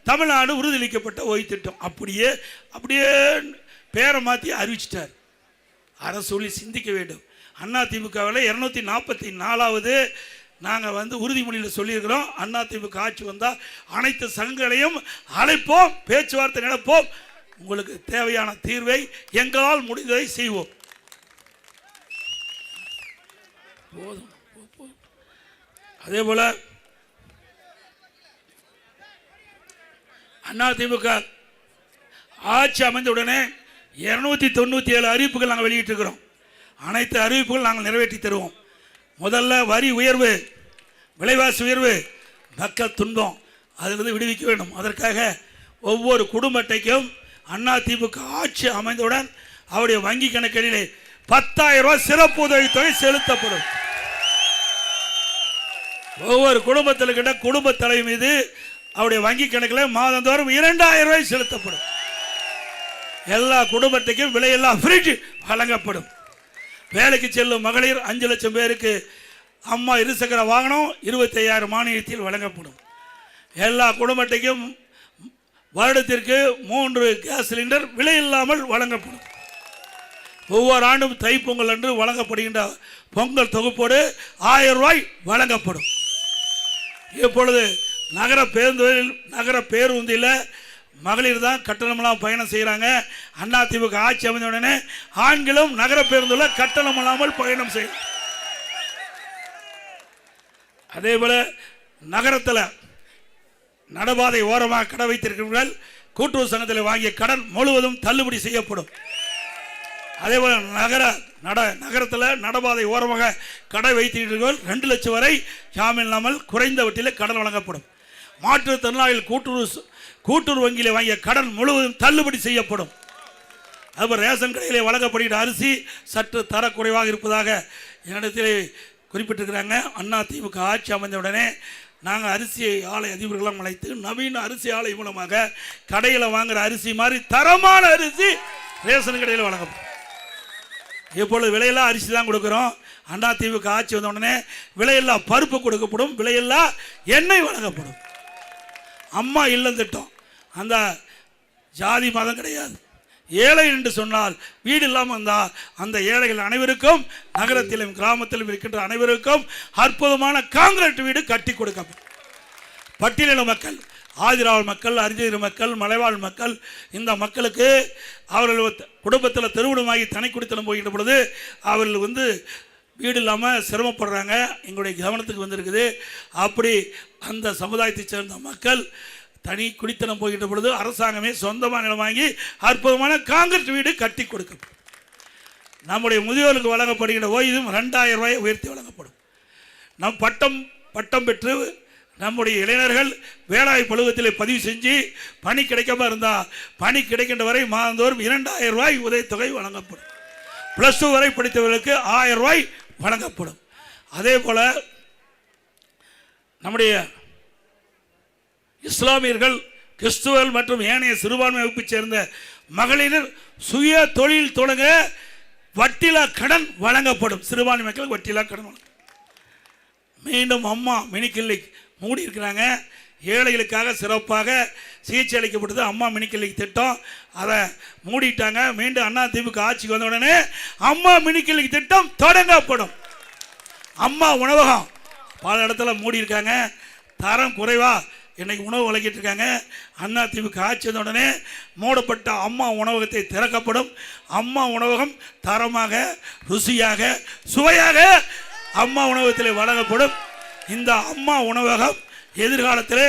தமிழ்நாடு உறுதியளிக்கப்பட்ட ஓய்வு திட்டம் அப்படியே பேரை மாற்றி அறிவிச்சிட்டார். அரசு ஊழியர் சிந்திக்க வேண்டும். அதிமுகவில் 244வது நாங்கள் உறுதிமொழியில் சொல்லியிருக்கிறோம். அதிமுக ஆட்சி வந்தால் அனைத்து சங்கங்களையும் அழைப்போம், பேச்சுவார்த்தை நடப்போம், உங்களுக்கு தேவையான தீர்வை எங்களால் முடிந்ததை செய்வோம். போதும். அதே போல அதிமுக ஆட்சி அமைந்தவுடனே 297 அறிவிப்புகள் நாங்கள் வெளியிட்டிருக்கிறோம். அனைத்து அறிவிப்புகள் நாங்கள் நிறைவேற்றி தருவோம். முதல்ல வரி உயர்வு, விலைவாசி உயர்வு, மக்கள் துன்பம் அதிலிருந்து விடுவிக்க வேண்டும். அதற்காக ஒவ்வொரு குடும்ப அட்டைக்கும் அதிமுக ஆட்சி அமைந்தவுடன் அவருடைய வங்கி கணக்கிலே 10,000 ரூபாய் சிறப்பு உதவித்தொகை செலுத்தப்படும். ஒவ்வொரு குடும்பத்தில் கிட்ட குடும்ப தலைவர் மீது அவருடைய வங்கி கணக்கில் மாதந்தோறும் 2,000 ரூபாய் செலுத்தப்படும். எல்லா குடும்பத்துக்கும் விலையில்லா ஃப்ரிட்ஜ் வழங்கப்படும். வேலைக்கு செல்லும் மகளிர் 5 லட்சம் பேருக்கு அம்மா இருசக்கர வாகனம் 25,000 மானியத்தில் வழங்கப்படும். எல்லா குடும்பத்துக்கும் வருடத்திற்கு 3 கேஸ் சிலிண்டர் விலையில்லாமல் வழங்கப்படும். ஒவ்வொரு ஆண்டும் தைப்பொங்கல் அன்று வழங்கப்படுகின்ற பொங்கல் தொகுப்போடு 1000 ரூபாய் வழங்கப்படும். இப்பொழுது நகர பேருந்தில் மகளிர் தான் கட்டணமெல்லாம் பயணம் செய்கிறாங்க. அதிமுக ஆட்சி அமைந்த உடனே ஆண்களும் நகர பேருந்தில் கட்டணம் இல்லாமல் பயணம் செய்யும். அதே போல நகரத்தில் நடபாதை ஓரமாக கடை வைத்திருக்கிறவர்கள் கூட்டுறவு சங்கத்தில் வாங்கிய கடன் முழுவதும் தள்ளுபடி செய்யப்படும். அதே போல நகரத்தில் நடபாதை ஓரமாக கடை வைத்திருக்கிறவர்கள் 2 லட்சம் வரை ஜாமீன் இல்லாமல் குறைந்த வட்டியில் கடன் வழங்கப்படும். மாற்றுத்திறனாளிகள் கூட்டுறவு வங்கியில் வாங்கிய கடன் முழுவதும் தள்ளுபடி செய்யப்படும். அதுபோல் ரேஷன் கடையிலே வழங்கப்படுகிற அரிசி சற்று தரக்குறைவாக இருப்பதாக என்னிடத்திலே குறிப்பிட்டிருக்கிறாங்க. அதிமுக ஆட்சி அமைந்தவுடனே நாங்கள் அரிசி ஆலை அதிபர்களெல்லாம் அழைத்து நவீன அரிசி ஆலை மூலமாக கடையில் வாங்குகிற அரிசி மாதிரி தரமான அரிசி ரேஷன் கடையில் வழங்கப்படும். இப்பொழுது விலையில்லா அரிசி தான் கொடுக்குறோம். அதிமுக ஆட்சி வந்த உடனே விலையில்லா பருப்பு கொடுக்கப்படும், விலையில்லா எண்ணெய் வழங்கப்படும். அம்மா இல்லம் திட்டம் அந்த ஜாதி மதம் கிடையாது. ஏழை என்று சொன்னால் வீடு இல்லாமல் வந்தால் அந்த ஏழைகள் அனைவருக்கும் நகரத்திலும் கிராமத்திலும் இருக்கின்ற அனைவருக்கும் அற்புதமான காங்கிரீட் வீடு கட்டி கொடுக்கப்படும். பட்டியலின மக்கள், ஆதிராவல் மக்கள், அரிஜன மக்கள், மலைவாழ் மக்கள், இந்த மக்களுக்கு அவர்கள் குடும்பத்தில் திருமணமாகி தனி குடித்தனம் போகின்ற பொழுது அவர்கள் வீடு இல்லாமல் சிரமப்படுறாங்க. எங்களுடைய கவனத்துக்கு வந்திருக்குது. அப்படி அந்த சமுதாயத்தை சேர்ந்த மக்கள் தனி குடித்தனம் போகின்ற பொழுது அரசாங்கமே சொந்தமாக நிலம் வாங்கி அற்புதமான காங்கிரீட் வீடு கட்டி கொடுக்கும். நம்முடைய முதியோருக்கு வழங்கப்படுகின்ற ஓய்வும் 2,000 ரூபாய் உயர்த்தி வழங்கப்படும். நம் பட்டம் பெற்று நம்முடைய இளைஞர்கள் வேளாண் பழுவத்தில் பதிவு செஞ்சு பணி கிடைக்காம இருந்தால் பணி கிடைக்கின்ற வரை மாதந்தோறும் 2,000 ரூபாய் உதவித்தொகை வழங்கப்படும். +2 வரை படித்தவர்களுக்கு 1000 ரூபாய் வழங்கப்படும். அதே போல நம்முடைய இஸ்லாமியர்கள், கிறிஸ்துவர்கள் மற்றும் ஏனைய சிறுபான்மை வகுப்பை சேர்ந்த மகளிர் சுய தொழில் தொடங்க வட்டிலா கடன் வழங்கப்படும். சிறுபான்மை மக்களுக்கு வட்டிலா கடன் வழங்கும். மீண்டும் அம்மா மினி கிளினிக் மூடி இருக்கிறாங்க. ஏழைகளுக்காக சிறப்பாக சிகிச்சை அளிக்கப்பட்டது அம்மா மினி கிளினிக் திட்டம். அதை மூடிட்டாங்க. மீண்டும் அதிமுக ஆட்சிக்கு வந்த உடனே அம்மா மினி கிளினிக் திட்டம் தொடங்கப்படும். அம்மா உணவகம் பல இடத்துல மூடி இருக்காங்க. தரம் குறைவா இன்னைக்கு உணவு வழங்கிட்டு இருக்காங்க. அதிமுக ஆட்சி வந்த உடனே மூடப்பட்ட அம்மா உணவகத்தை திறக்கப்படும். அம்மா உணவகம் தரமாக, ருசியாக, சுவையாக அம்மா உணவகத்தில் வழங்கப்படும். இந்த அம்மா உணவகம் எதிர்காலத்தில்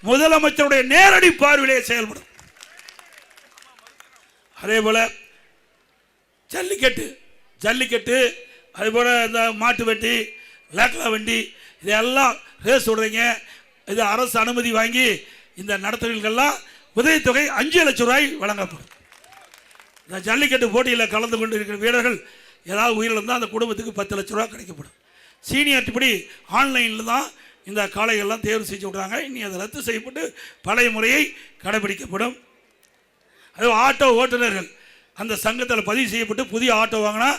முதலமைச்சருடைய நேரடி பார்வையிலே செயல்படும். அதே போல ஜல்லிக்கட்டு அதே போல இந்த மாட்டு வண்டி, லேக்லா வண்டி, இதெல்லாம் ரேஸ் விடுறீங்க. இது அரசு அனுமதி வாங்கி இந்த நடத்துவர்களுக்கெல்லாம் உதவித்தொகை 5 லட்சம் ரூபாய் வழங்கப்படும். இந்த ஜல்லிக்கட்டு போட்டியில் கலந்து கொண்டு இருக்கிற வீரர்கள் ஏதாவது உயிரிழந்தால் அந்த குடும்பத்துக்கு 10 லட்சம் ரூபாய் கிடைக்கப்படும். சீனியாரிட்டி படி ஆன்லைனில் தான் இந்த காளைகள்லாம் தேர்வு செஞ்சு விடுறாங்க. இனி அதை ரத்து செய்யப்பட்டு பழைய முறையை கடைபிடிக்கப்படும். அது ஆட்டோ ஓட்டுநர்கள் அந்த சங்கத்தில் பதிவு செய்யப்பட்டு புதிய ஆட்டோ வாங்கினா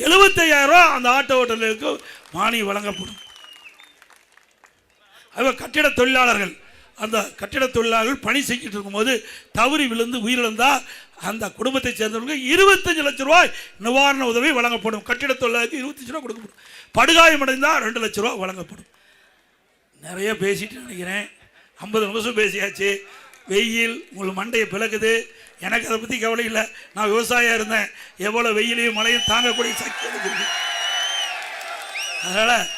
75,000 ரூபா அந்த ஆட்டோ ஓட்டலுக்கு மானியம் வழங்கப்படும். அது கட்டிட தொழிலாளர்கள், அந்த கட்டிட தொழிலாளர்கள் பணி செஞ்சுட்டு இருக்கும்போது தவறி விழுந்து உயிரிழந்தால் அந்த குடும்பத்தை சேர்ந்தவர்களுக்கு 25 லட்சம் ரூபாய் நிவாரண உதவி வழங்கப்படும். கட்டிட தொழிலாளருக்கு 25 ரூபா கொடுக்கப்படும். படுகாயமடைந்தால் 2 லட்சம் ரூபா வழங்கப்படும். நிறைய பேசிட்டு நினைக்கிறேன், 50 நிமிஷம் பேசியாச்சு. வெயில் உங்களுக்கு மண்டையை பிளக்குது. எனக்கு அதை பற்றி கவலை இல்லை. நான் விவசாயியாக இருந்தேன். எவ்வளோ வெயிலையும் மழையும் தாங்கக்கூடிய சக்தி இருக்குது. அதனால்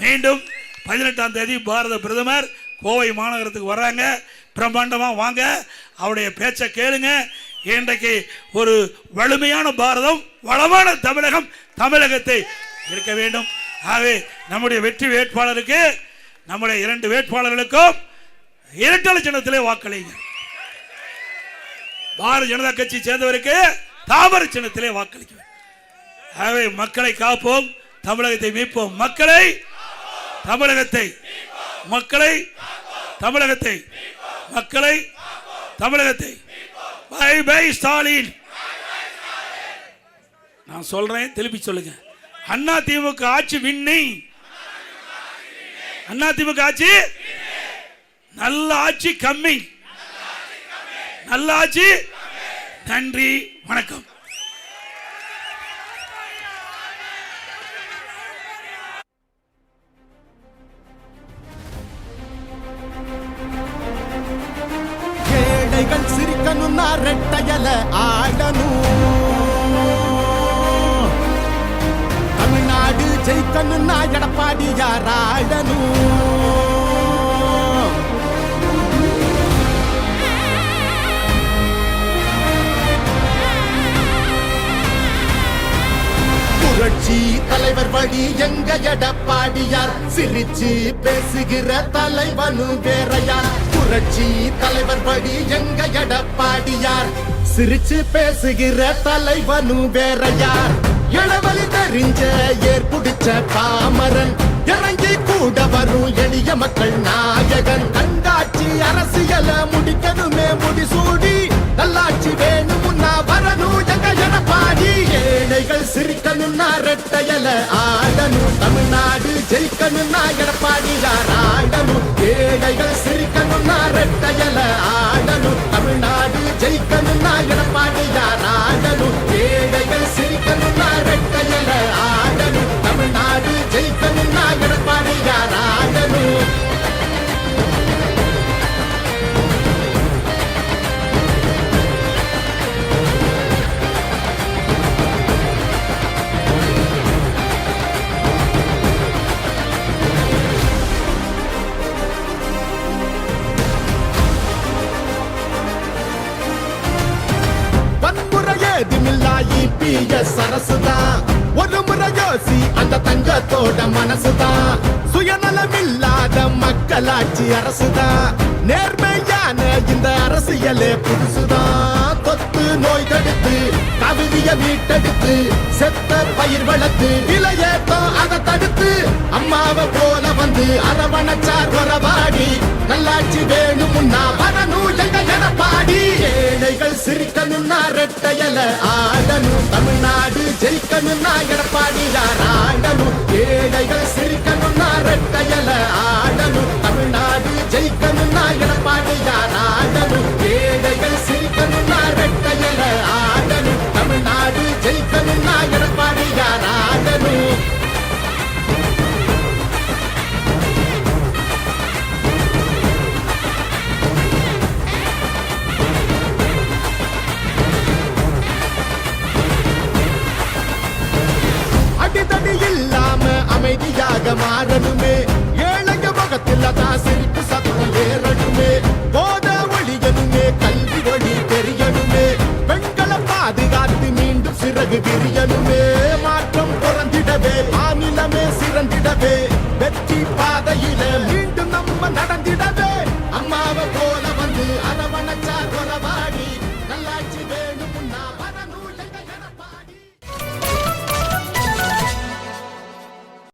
மீண்டும் 18ஆம் தேதி பாரத பிரதமர் கோவை மாநகரத்துக்கு வர்றாங்க. பிரம்மாண்டமாக வாங்க, அவருடைய பேச்சை கேளுங்க. இன்றைக்கு ஒரு வலிமையான பாரதம், வளமான தமிழகம், தமிழகத்தை இருக்க வேண்டும். ஆகவே நம்முடைய வெற்றி வேட்பாளருக்கு, நம்முடைய 2 வேட்பாளர்களுக்கும் இரட்டை சின்னத்திலே வாக்களிங்க. பாரதிய ஜனதா கட்சி சேர்ந்தவருக்கு தாமரை சின்னத்திலே வாக்களிக்க. ஆகவே மக்களை காப்போம், தமிழகத்தை மீட்போம். மக்களை, தமிழகத்தை, மக்களை, தமிழகத்தை, மக்களை, தமிழகத்தை. Bye bye Stalin. நான் சொல்றேன், திருப்பி சொல்லுங்க. அண்ணா திமுக ஆட்சி வின்னிங். அண்ணா திமுக ஆட்சி நல்ல ஆட்சி கம்மி. நல்ல ஆட்சி. நன்றி, வணக்கம். ஏழைகள் சிரிக்கணும்னா ரெட்டையல ஆடணும். தமிழ்நாடு ஜெயிக்கணும்னா எடப்பாடியார் ஆடணும். புரட்சி தலைவர் வழி எங்க எடப்பாடியார், சிரிச்சு பேசுகிற தலைவனும் வேறையார். புரட்சி தலைவர் வழி எங்க எடப்பாடியார், சிரிச்சு பேசுகிற தலைவனும் வேறையார். இளவலி தெரிஞ்ச ஏற்புடிச்ச பாமரன், இறங்கி கூட வரும் எளிய மக்கள் நாயகன். கண்டாட்சி அரசியல முடிக்கணுமே முடிசூடி, நல்லாட்சி வேணும்னா வரணும் எங்க எடப்பாடி. ஏழைகள் சிரிக்கணும்னா ரெட்டையல ஆடணும். தமிழ்நாடு ஜெயிக்கணும்னா எடப்பாடியார் ஆடணும். ஏழைகள் சிரிக்கணும்னா ரெட்டையல ஆடணும். தமிழ்நாடு ஜெயிக்கணும்னா எடப்பாடியார் ஆடணும். ஏழைகள் சிரிக்கணும்னா ரெட்டையல ஆடணும். தமிழ்நாடு ஜெயிக்கணும்னா எடப்பாடியார் ஆடணும். சரசுதான் ஒரு முறை யோசி, அந்த தங்கத்தோட மனசுதான். சுயநலமில்லாத மக்களாட்சி அரசுதான். நேர்மையான இந்த அரசியலே புதுசுதான். தொத்து நோய் தடுத்து, கவிதைய மீட்டெடுத்து, செத்த பயிர் வளர்த்து, விலையேத்தம் அதை தடுத்து, அம்மாவை போல வந்து அரவணைச்சார் வரவாடி. நல்லாட்சி வேணும்னா வரணும் எங்க எடப்பாடி. ஏழைகள் சிரிக்கணும்னா ரெட்டையல ஆடணும். தமிழ்நாடு ஜெயிக்கணும்னா எடப்பாடியார் ஆடணும். ஏழைகள் சிரிக்கணும்னா ரெட்டையல ஆடணும். தமிழ்நாடு ஜெயிக்கணும்னா எடப்பாடியார் ஆடணும். ஏழைகள் சிரிக்கணும்னா ரெட்டையல ஆடணும். தமிழ்நாடு ஜெயிக்கணும்னா எடப்பாடியார் ஆடணும். அடிதடி இல்லாம அமைதியாக மாறணுமே. ஏழைய முகத்தில் தான் சிரிப்பு சத்தம் ஏறணுமே. போத ஒழியணுமே, கல்வி ஒளி தெரியணுமே. பெண்களை பாதுகாத்து மீண்டும் சிறகு விரியணுமே. மாற்றம் புறந்திடவே